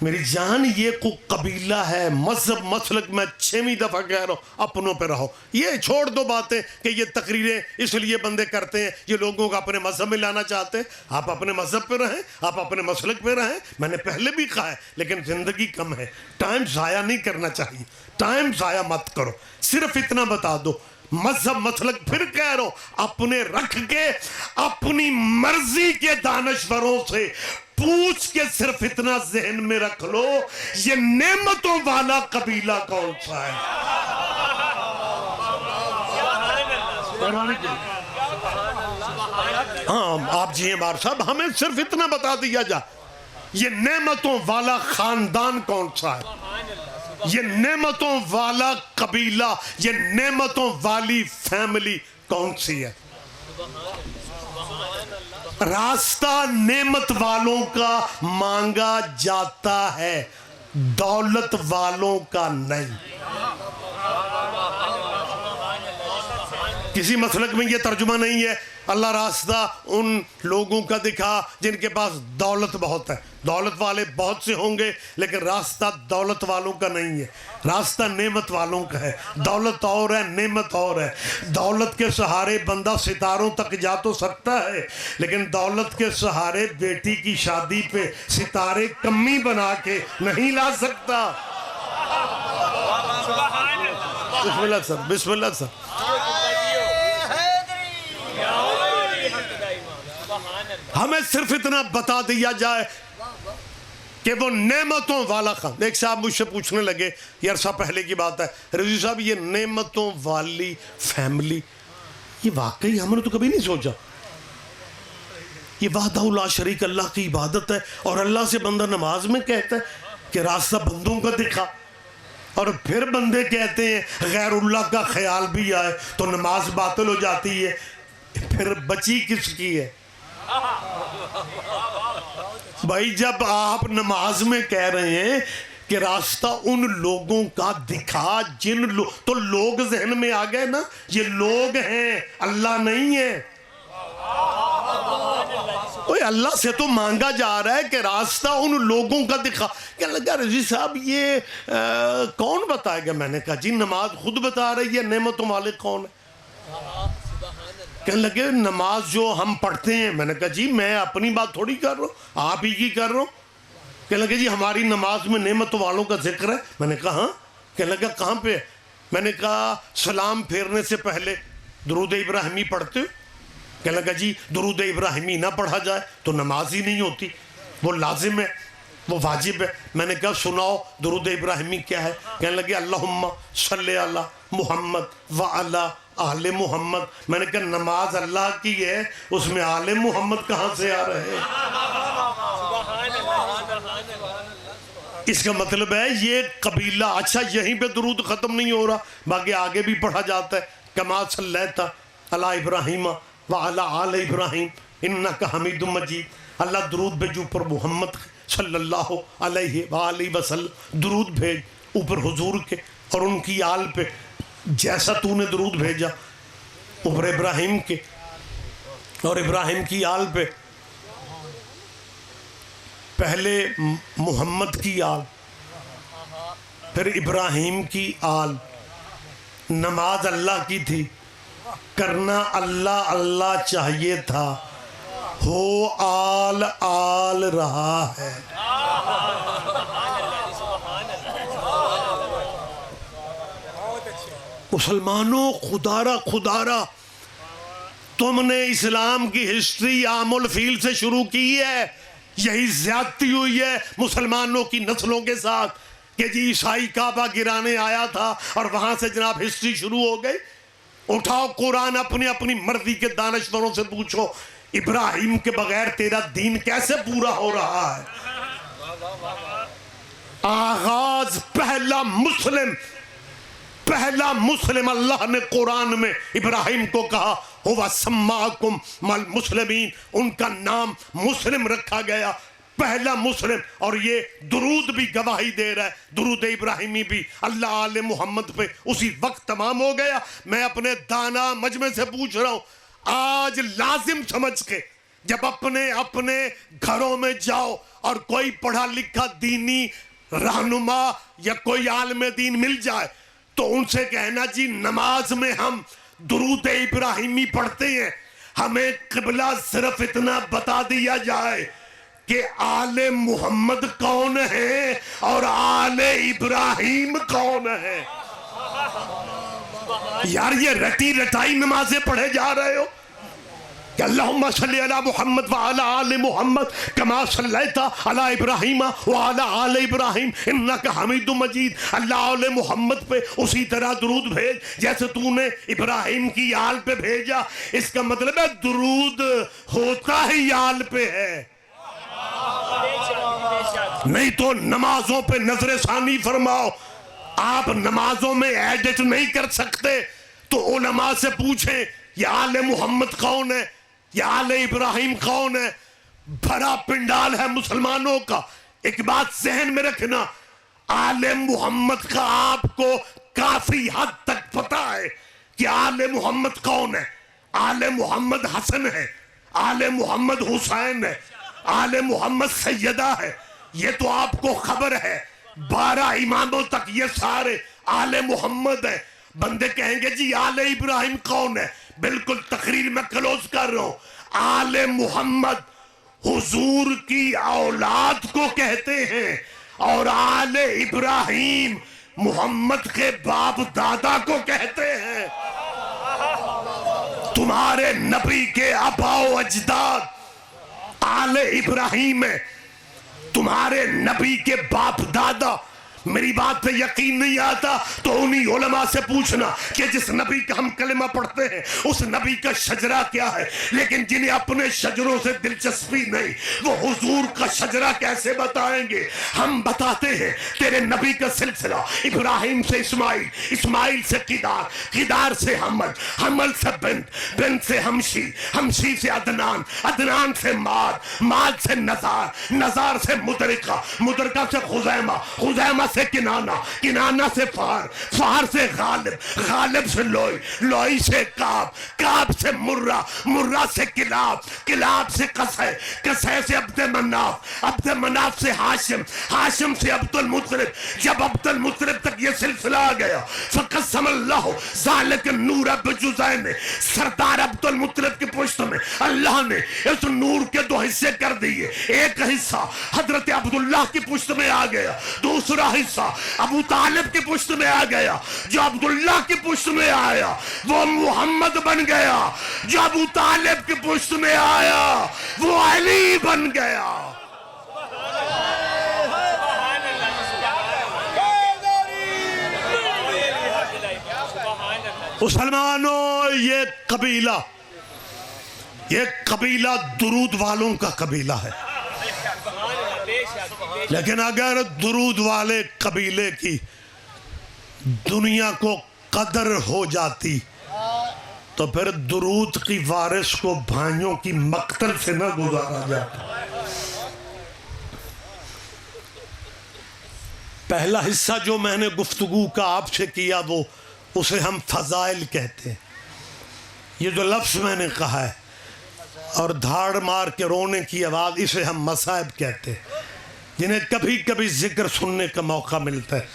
میری جان یہ کو قبیلہ ہے، مذہب مسلک. میں 6ویں دفعہ کہہ رہا ہوں اپنوں پہ رہو. یہ چھوڑ دو باتیں کہ یہ تقریریں اس لیے بندے کرتے ہیں، یہ لوگوں کو اپنے مذہب میں لانا چاہتے ہیں. آپ اپنے مذہب پہ رہیں، آپ اپنے مسلک پہ رہیں. میں نے پہلے بھی کہا ہے لیکن زندگی کم ہے، ٹائم ضائع نہیں کرنا چاہیے. ٹائم ضائع مت کرو. صرف اتنا بتا دو مذہب مسلک. پھر کہہ رہا ہوں اپنے رکھ کے اپنی مرضی کے دانشوروں سے پوچھ کے صرف اتنا ذہن میں رکھ لو، یہ نعمتوں والا قبیلہ کون سا ہے. ہاں آپ جی عمار صاحب، ہمیں صرف اتنا بتا دیا جا یہ نعمتوں والا خاندان کون سا ہے، یہ نعمتوں والا قبیلہ، یہ نعمتوں والی فیملی کون سی ہے. راستہ نعمت والوں کا مانگا جاتا ہے، دولت والوں کا نہیں. کسی مسلک میں یہ ترجمہ نہیں ہے اللہ راستہ ان لوگوں کا دکھا جن کے پاس دولت بہت ہے. دولت والے بہت سے ہوں گے لیکن راستہ دولت والوں کا نہیں ہے، راستہ نعمت والوں کا ہے. دولت اور ہے، نعمت اور ہے. دولت کے سہارے بندہ ستاروں تک جا تو سکتا ہے لیکن دولت کے سہارے بیٹی کی شادی پہ ستارے کمی بنا کے نہیں لا سکتا. بسم اللہ سر، بسم اللہ سر. ہمیں صرف اتنا بتا دیا جائے کہ وہ نعمتوں والا خان. ایک صاحب مجھ سے پوچھنے لگے، یہ عرصہ پہلے کی بات ہے، رضوی صاحب یہ نعمتوں والی فیملی یہ واقعی ہم نے تو کبھی نہیں سوچا. یہ وحدہ لا شریک اللہ کی عبادت ہے اور اللہ سے بندہ نماز میں کہتا ہے کہ راستہ بندوں کا دکھا، اور پھر بندے کہتے ہیں غیر اللہ کا خیال بھی آئے تو نماز باطل ہو جاتی ہے. پھر بچی کس کی ہے بھائی؟ جب آپ نماز میں کہہ رہے ہیں کہ راستہ ان لوگوں کا دکھا جن تو لوگ ذہن میں آ گئے نا، یہ لوگ ہیں، اللہ نہیں ہے. کوئی اللہ سے تو مانگا جا رہا ہے کہ راستہ ان لوگوں کا دکھا. کہنے لگا رضی صاحب یہ کون بتائے گا؟ میں نے کہا جی نماز خود بتا رہی ہے نعمتوں والے کون ہے. کہنے لگے نماز جو ہم پڑھتے ہیں. میں نے کہا جی میں اپنی بات تھوڑی کر رہا ہوں، آپ ہی کی کر رہا ہوں. کہنے لگے جی ہماری نماز میں نعمت والوں کا ذکر ہے. میں نے کہا ہاں. کہنے لگا کہاں پہ؟ میں نے کہا سلام پھیرنے سے پہلے درود ابراہیمی پڑھتے ہو؟ کہنے لگا جی درود ابراہیمی نہ پڑھا جائے تو نماز ہی نہیں ہوتی، وہ لازم ہے، وہ واجب ہے. میں نے کہا سناؤ درود ابراہیمی کیا ہے. کہنے لگے اللہم صلی علی محمد وعلی آل محمد. میں نے کہا نماز اللہ کی ہے، اس میں آل محمد کہاں سے آ رہے ہیں؟ اس کا مطلب ہے یہ قبیلہ. اچھا یہیں پہ درود ختم نہیں ہو رہا، باقی آگے بھی پڑھا جاتا ہے کما صلیت علی ابراہیم وعلی آل ابراہیم انک حمید مجید. اللہ درود بھیج اوپر محمد صلی اللہ علیہ وآلہ وسلم، درود بھیج اوپر حضور کے اور ان کی آل پہ جیسا تو نے درود بھیجا اوپر ابراہیم کے اور ابراہیم کی آل پہ. پہلے محمد کی آل، پھر ابراہیم کی آل. نماز اللہ کی تھی، کرنا اللہ اللہ چاہیے تھا، ہو آل آل رہا ہے. مسلمانوں خدارا تم نے اسلام کی ہسٹری عام الفیل سے شروع کی ہے. یہی زیادتی ہوئی ہے مسلمانوں کی نسلوں کے ساتھ کہ جی عیسائی کعبہ گرانے آیا تھا اور وہاں سے جناب ہسٹری شروع ہو گئی. اٹھاؤ قرآن، اپنی اپنی مرضی کے دانشوروں سے پوچھو ابراہیم کے بغیر تیرا دین کیسے پورا ہو رہا ہے؟ آغاز پہلا مسلم اللہ نے قرآن میں ابراہیم کو کہا ہوا سماکم مال مسلمین، ان کا نام مسلم رکھا گیا، پہلا مسلم. اور یہ درود بھی گواہی دے رہا ہے، درود ابراہیمی بھی اللہ آل محمد پہ اسی وقت تمام ہو گیا. میں اپنے دانا مجمع سے پوچھ رہا ہوں، آج لازم سمجھ کے جب اپنے گھروں میں جاؤ اور کوئی پڑھا لکھا دینی رہنما یا کوئی عالم دین مل جائے تو ان سے کہنا جی نماز میں ہم درود ابراہیمی پڑھتے ہیں، ہمیں قبلہ صرف اتنا بتا دیا جائے کہ آل محمد کون ہے اور آل ابراہیم کون ہے. یار یہ رٹی رٹائی نمازیں پڑھے جا رہے ہو کہ اللہم صلی علی محمد وعلی آل محمد کما صلیت علی ابراہیم وعلی آل ابراہیم انک حمید مجید. اللہ آل محمد پہ اسی طرح درود بھیج جیسے تو نے ابراہیم کی آل پہ بھیجا. اس کا مطلب ہے درود ہوتا ہی آل پہ ہے، نہیں تو نمازوں پہ نظر ثانی فرماؤ. آپ نمازوں میں ایڈٹ نہیں کر سکتے تو علماء سے پوچھیں یہ آل محمد کون ہے، یہ آل ابراہیم کون ہے. بھرا پنڈال ہے مسلمانوں کا. ایک بات ذہن میں رکھنا، آل محمد کا آپ کو کافی حد تک پتا ہے کہ آل محمد کون ہے. آل محمد حسن ہے، آل محمد حسین ہے، آل محمد سیدہ ہے، یہ تو آپ کو خبر ہے. 12 اماموں تک یہ سارے آل محمد ہیں. بندے کہیں گے جی آل ابراہیم کون ہے؟ بالکل تقریر میں کلوز کر رہا ہوں. آل محمد حضور کی اولاد کو کہتے ہیں اور آل ابراہیم محمد کے باپ دادا کو کہتے ہیں. تمہارے نبی کے آبا و اجداد آل ابراہیم ہے، تمہارے نبی کے باپ دادا. میری بات پہ یقین نہیں آتا تو انہی علماء سے پوچھنا کہ جس نبی کا ہم کلمہ پڑھتے ہیں اس نبی کا شجرہ کیا ہے. لیکن جنہیں اپنے شجروں سے دلچسپی نہیں وہ حضور کا شجرہ کیسے بتائیں گے؟ ہم بتاتے ہیں تیرے نبی کا سلسلہ ابراہیم سے اسماعیل، اسماعیل سے قدار، قدار سے حمل، حمل سے بنت، بنت سے ہمشی، ہمشی سے عدنان، عدنان سے ماد، ماد سے نزار، نزار سے مدرکہ، مدرکہ سے خزیمہ، خزیمہ سے کنانہ، کنانہ سے فار، فار سے غالب، غالب سے لوئی، لوئی سے کعب، کعب سے مرہ، مرہ سے کلاب، کلاب سے قصے، قصے سے عبد مناف، عبد مناف سے ہاشم، ہاشم سے عبد المطلب. جب عبد المطلب تک یہ سلسلہ آ گیا فقسم اللہ ذالک النور بجزین، سردار عبد المطلب کی پشت میں اللہ نے اس نور کے 2 حصے کر دیے. ایک حصہ حضرت عبداللہ کی پشت میں آ گیا، دوسرا حصہ ابو طالب کی پشت میں آ گیا. جو عبداللہ کی پشت میں آیا وہ محمد بن گیا، جو ابو طالب کی پشت میں آیا وہ علی بن گیا. مسلمانوں یہ قبیلہ درود والوں کا قبیلہ ہے. لیکن اگر درود والے قبیلے کی دنیا کو قدر ہو جاتی تو پھر درود کی وارث کو بھائیوں کی مقتل سے نہ گزارا جاتا. پہلا حصہ جو میں نے گفتگو کا آپ سے کیا وہ اسے ہم فضائل کہتے ہیں. یہ جو لفظ میں نے کہا ہے اور دھاڑ مار کے رونے کی آواز اسے ہم مصائب کہتے ہیں. جنہیں کبھی کبھی ذکر سننے کا موقع ملتا ہے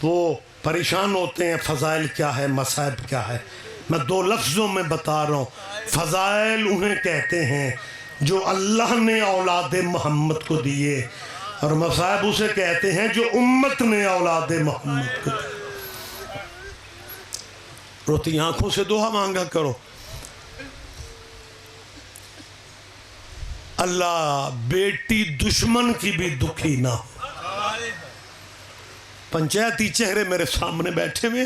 وہ پریشان ہوتے ہیں فضائل کیا ہے، مصائب کیا ہے. میں 2 لفظوں میں بتا رہا ہوں. فضائل انہیں کہتے ہیں جو اللہ نے اولاد محمد کو دیے اور مصائب اسے کہتے ہیں جو امت نے اولاد محمد کو دیے. روتی آنکھوں سے دعا مانگا کرو، اللہ بیٹی دشمن کی بھی دکھی نہ ہو. پنچایتی چہرے میرے سامنے بیٹھے ہوئے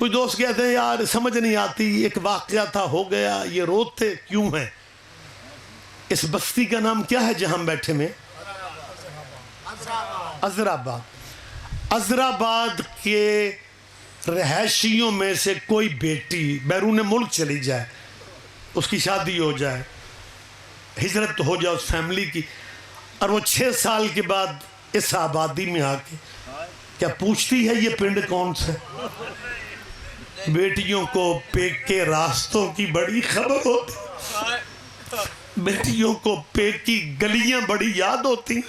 کچھ دوست کہتے ہیں یار سمجھ نہیں آتی، ایک واقعہ تھا ہو گیا، یہ روتے کیوں ہیں؟ اس بستی کا نام کیا ہے جہاں ہم بیٹھے میں؟ عذرآباد۔ عذرآباد کے رہائشیوں میں سے کوئی بیٹی بیرون ملک چلی جائے، اس کی شادی ہو جائے، ہجرت ہو جائے اس فیملی کی، اور وہ 6 سال کے بعد اس آبادی میں آ کے کیا پوچھتی ہے یہ پنڈ کون سا؟ بیٹیوں کو پیک کے راستوں کی بڑی خبر ہوتی، بیٹیوں کو پیک کی گلیاں بڑی یاد ہوتی،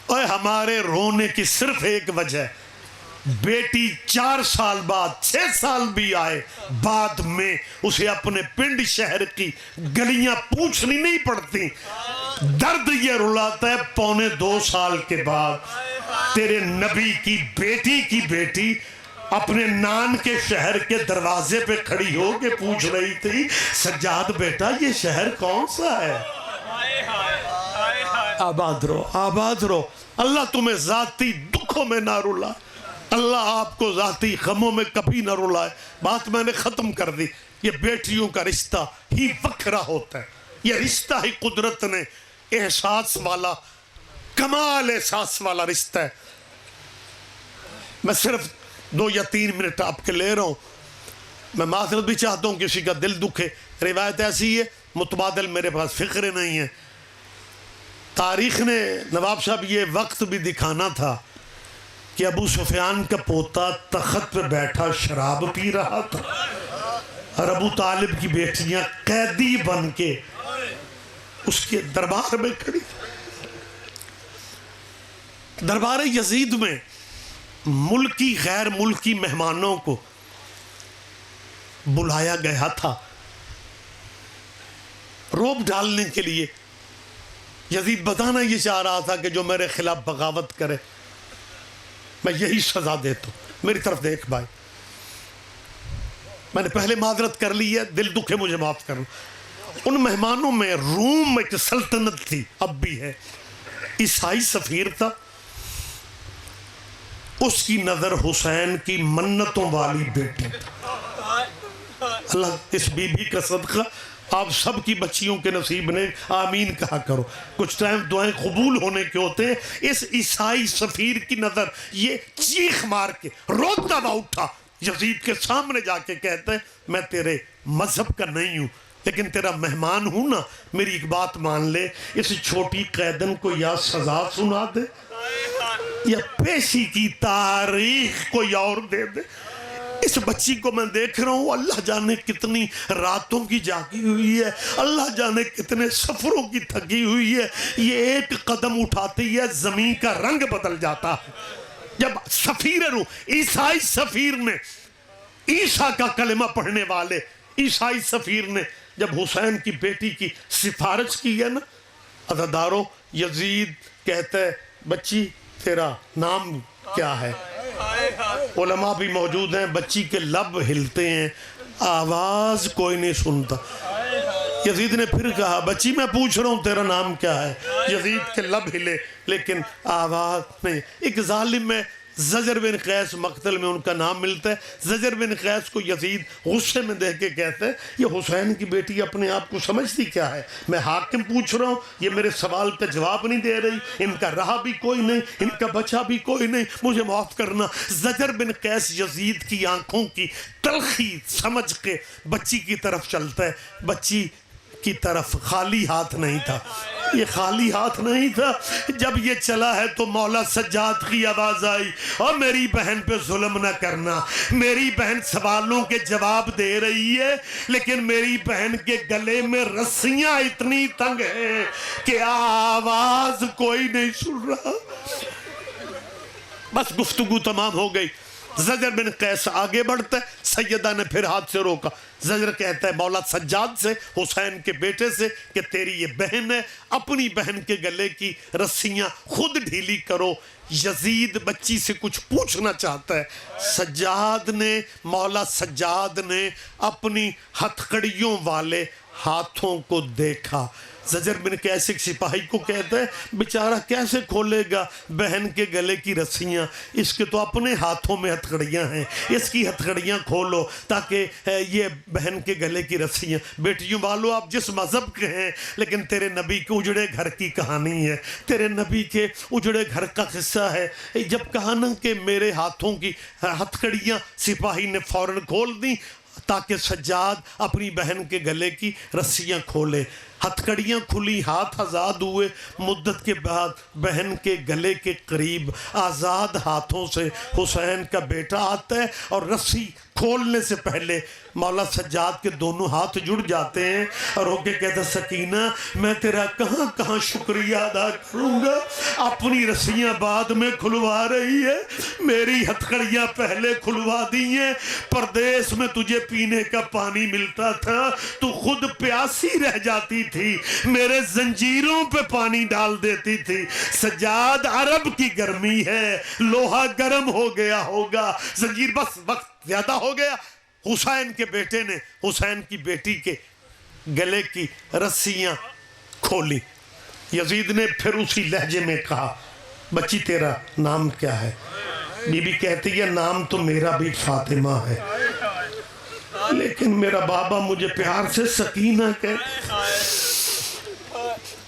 اور ہمارے رونے کی صرف ایک وجہ ہے، بیٹی 4 سال بعد 6 سال بھی آئے بعد میں اسے اپنے پنڈ شہر کی گلیاں پوچھنی نہیں پڑتی۔ درد یہ رلاتا ہے 2.25 سال کے بعد تیرے نبی کی بیٹی اپنے نان کے شہر کے دروازے پہ کھڑی ہو کے پوچھ رہی تھی، سجاد بیٹا یہ شہر کون سا ہے؟ آباد رہو، آباد رہو، اللہ تمہیں ذاتی دکھوں میں نہ رلا، اللہ آپ کو ذاتی غموں میں کبھی نہ رلائے۔ بات میں نے ختم کر دی۔ یہ بیٹیوں کا رشتہ ہی وکھرا ہوتا ہے، یہ رشتہ ہی قدرت نے احساس والا، کمال احساس والا رشتہ ہے۔ میں صرف 2 یا 3 منٹ آپ کے لے رہا ہوں، میں معذرت بھی چاہتا ہوں کسی کا دل دکھے، روایت ایسی ہے، متبادل میرے پاس فکر نہیں ہے۔ تاریخ نے نواب صاحب یہ وقت بھی دکھانا تھا کہ ابو سفیان کا پوتا تخت پہ بیٹھا شراب پی رہا تھا اور ابو طالب کی بیٹیاں قیدی بن کے اس کے دربار میں کھڑی۔ دربار یزید میں ملکی غیر ملکی مہمانوں کو بلایا گیا تھا رعب ڈالنے کے لیے۔ یزید بتانا یہ چاہ رہا تھا کہ جو میرے خلاف بغاوت کرے میں یہی سزا دیتا ہوں۔ میری طرف دیکھ بھائی، میں نے پہلے معذرت کر لی ہے، دل دکھے مجھے معاف کرنا۔ ان مہمانوں میں روم ایک سلطنت تھی، اب بھی ہے، عیسائی سفیر تھا، اس کی نظر حسین کی منتوں والی بیٹی، اللہ اس بی بی کا صدقہ آپ سب کی بچیوں کے نصیب نے آمین کہا کرو۔ کچھ ٹائم دعائیں قبول ہونے کے ہوتے ہیں۔ اس عیسائی سفیر کی نظر یہ چیخ مار کے روتا ہوا اٹھا، یزید کے سامنے جا کے کہتا ہے میں تیرے مذہب کا نہیں ہوں لیکن تیرا مہمان ہوں نا، میری ایک بات مان لے، اس چھوٹی قیدن کو یا سزا سنا دے یا پیشی کی تاریخ کوئی اور دے دے۔ اس بچی کو میں دیکھ رہا ہوں، اللہ جانے کتنی راتوں کی جاگی ہوئی ہے، اللہ جانے کتنے سفروں کی تھکی ہوئی ہے، یہ ایک قدم اٹھاتی ہے زمین کا رنگ بدل جاتا ہے۔ جب سفیر روح عیسائی سفیر نے، عیسیٰ کا کلمہ پڑھنے والے عیسائی سفیر نے جب حسین کی بیٹی کی سفارش کی ہے نا، عزادارو یزید کہتا ہے بچی تیرا نام کیا ہے؟ علماء بھی موجود ہیں، بچی کے لب ہلتے ہیں، آواز کوئی نہیں سنتا۔ یزید نے پھر کہا بچی میں پوچھ رہا ہوں تیرا نام کیا ہے؟ یزید کے لب ہلے لیکن آواز نہیں۔ ایک ظالم ہے زجر بن قیس، مقتل میں ان کا نام ملتا ہے۔ زجر بن قیس کو یزید غصے میں دیکھ کے کہتے ہیں یہ حسین کی بیٹی اپنے آپ کو سمجھتی کیا ہے؟ میں حاکم پوچھ رہا ہوں، یہ میرے سوال کا جواب نہیں دے رہی، ان کا رہا بھی کوئی نہیں، ان کا بچہ بھی کوئی نہیں، مجھے معاف کرنا۔ زجر بن قیس یزید کی آنکھوں کی تلخی سمجھ کے بچی کی طرف چلتا ہے، بچی کی طرف خالی ہاتھ نہیں تھا، یہ خالی ہاتھ نہیں تھا۔ جب یہ چلا ہے تو مولا سجاد کی آواز آئی اور میری بہن پہ ظلم نہ کرنا، میری بہن سوالوں کے جواب دے رہی ہے لیکن میری بہن کے گلے میں رسیاں اتنی تنگ ہیں کہ آواز کوئی نہیں سن رہا۔ بس گفتگو تمام ہو گئی۔ زجر بن قیس آگے بڑھتا ہے، سیدہ نے پھر ہاتھ سے روکا۔ زجر کہتا ہے مولا سجاد سے، حسین کے بیٹے سے کہ تیری یہ بہن ہے، اپنی بہن کے گلے کی رسیاں خود ڈھیلی کرو۔ یزید بچی سے کچھ پوچھنا چاہتا ہے، مولا سجاد نے اپنی ہتھکڑیوں والے ہاتھوں کو دیکھا۔ زجر بن قیس ایک سپاہی کو کہتا ہے بیچارہ کیسے کھولے گا بہن کے گلے کی رسیاں، اس کے تو اپنے ہاتھوں میں ہتھکڑیاں ہیں، اس کی ہتھکڑیاں کھولو تاکہ یہ بہن کے گلے کی رسیاں۔ بیٹیوں والو آپ جس مذہب کے ہیں لیکن تیرے نبی کے اجڑے گھر کی کہانی ہے، تیرے نبی کے اجڑے گھر کا قصہ ہے۔ جب کہا نا کہ میرے ہاتھوں کی ہتھکڑیاں، سپاہی نے فوراً کھول دیں تاکہ سجاد اپنی بہن کے گلے کی رسیاں کھولے۔ ہتھکڑیاں کھلی، ہاتھ آزاد ہوئے۔ مدت کے بعد بہن کے گلے کے قریب آزاد ہاتھوں سے حسین کا بیٹا آتا ہے اور رسی کھولنے سے پہلے مولا سجاد کے دونوں ہاتھ جڑ جاتے ہیں اور ہو کے کہتا سکینہ میں تیرا کہاں کہاں شکریہ ادا کروں گا، اپنی رسیاں بعد میں کھلوا رہی ہے، میری ہتھکڑیاں پہلے کھلوا دی ہیں۔ پردیس میں تجھے پینے کا پانی ملتا تھا، تو خود پیاسی رہ جاتی تھی، میرے زنجیروں پہ پانی ڈال دیتی تھی۔ سجاد عرب کی گرمی ہے، لوہا گرم ہو گیا ہوگا، زنجیر بس وقت زیادہ ہو گیا۔ حسین کے بیٹے نے حسین کی بیٹی کے گلے کی رسیاں کھولی۔ یزید نے پھر اسی لہجے میں کہا بچی تیرا نام کیا ہے؟ بی بی کہتی ہے نام تو میرا بھی فاطمہ ہے، لیکن میرا بابا مجھے پیار سے سکینہ کہتا ہے۔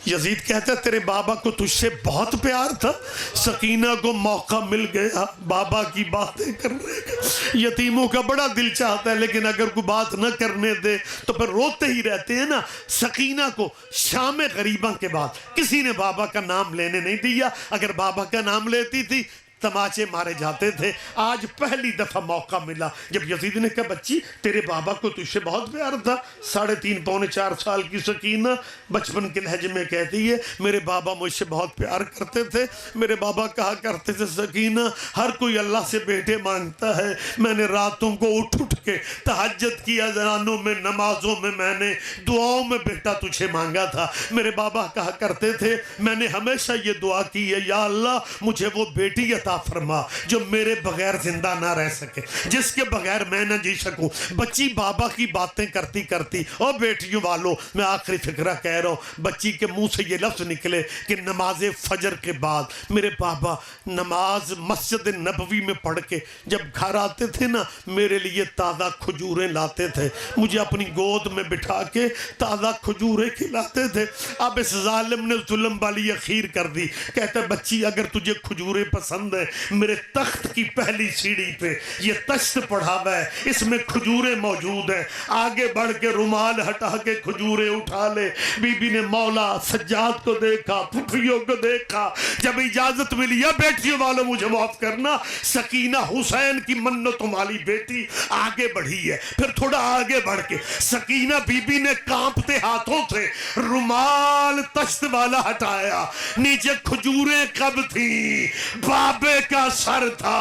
یزید کہتا ہے تیرے بابا کو تجھ سے بہت پیار تھا، سکینہ کو موقع مل گیا بابا کی باتیں کرنے کا۔ یتیموں کا بڑا دل چاہتا ہے لیکن اگر کوئی بات نہ کرنے دے تو پھر روتے ہی رہتے ہیں نا۔ سکینہ کو شام غریبہ کے بعد کسی نے بابا کا نام لینے نہیں دیا، اگر بابا کا نام لیتی تھی تماچے مارے جاتے تھے۔ آج پہلی دفعہ موقع ملا جب یزید نے کہا بچی تیرے بابا کو تجھ سے بہت پیار تھا۔ 3.5 پونے 4 سال کی سکینہ بچپن کے لہجے میں کہتی ہے میرے بابا مجھ سے بہت پیار کرتے تھے، میرے بابا کہا کرتے تھے سکینہ ہر کوئی اللہ سے بیٹے مانگتا ہے، میں نے راتوں کو اٹھ کے تہجد کی اذانوں میں نمازوں میں میں نے دعاؤں میں بیٹا تجھے مانگا تھا۔ میرے بابا کہا کرتے تھے میں نے ہمیشہ یہ دعا کی ہے یا اللہ مجھے وہ بیٹی عطا فرما جو میرے بغیر زندہ نہ رہ سکے، جس کے بغیر میں نہ جی سکوں۔ بچی بابا کی باتیں کرتی کرتی اور بیٹیوں والوں میں آخری فکرہ کہہ رہا ہوں، بچی کے منہ سے یہ لفظ نکلے کہ نماز فجر کے بعد میرے بابا نماز مسجد نبوی میں پڑھ کے جب گھر آتے تھے نا میرے لیے تازہ کھجوریں لاتے تھے، مجھے اپنی گود میں بٹھا کے تازہ کھجوریں کھلاتے تھے۔ اب اس ظالم نے ظلم والی اخیر کر دی، کہتا ہے بچی اگر تجھے کھجوریں پسند ہے میرے تخت کی پہلی سیڑھی پہ یہ تشت پڑھا ہوا ہے، اس میں کھجوریں موجود ہیں، آگے بڑھ کے رومال ہٹا کے کھجوریں اٹھا لے۔ بی بی نے مولا سجاد کو دیکھا، پھپھیوں کو دیکھا، جب اجازت ملی یا بیٹیوں والوں مجھے معاف کرنا، سکینہ حسین کی منتوں والی بیٹی آگے بڑھی ہے۔ پھر تھوڑا آگے بڑھ کے سکینہ بی بی نے کانپتے ہاتھوں سے رومال تشت والا ہٹایا، نیچے کھجوریں کب تھیں؟ بابے کا سر تھا،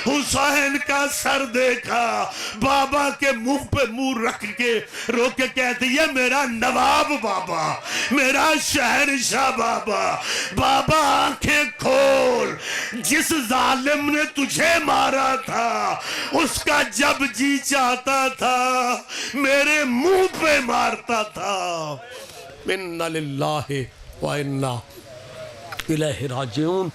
حسین کا سر دیکھا، بابا کے منہ پہ منہ رکھ کے رو کے کہتی ہے میرا نواب بابا، میرا شہنشاہ بابا، بابا آنکھیں کھول، جس ظالم نے تجھے مارا تھا اس کا جب جی چاہتا تھا میرے منہ پہ مارتا تھا۔ اِنَّا لِلَّهِ وَإِنَّا إِلَيْهِ رَاجِعُونَ۔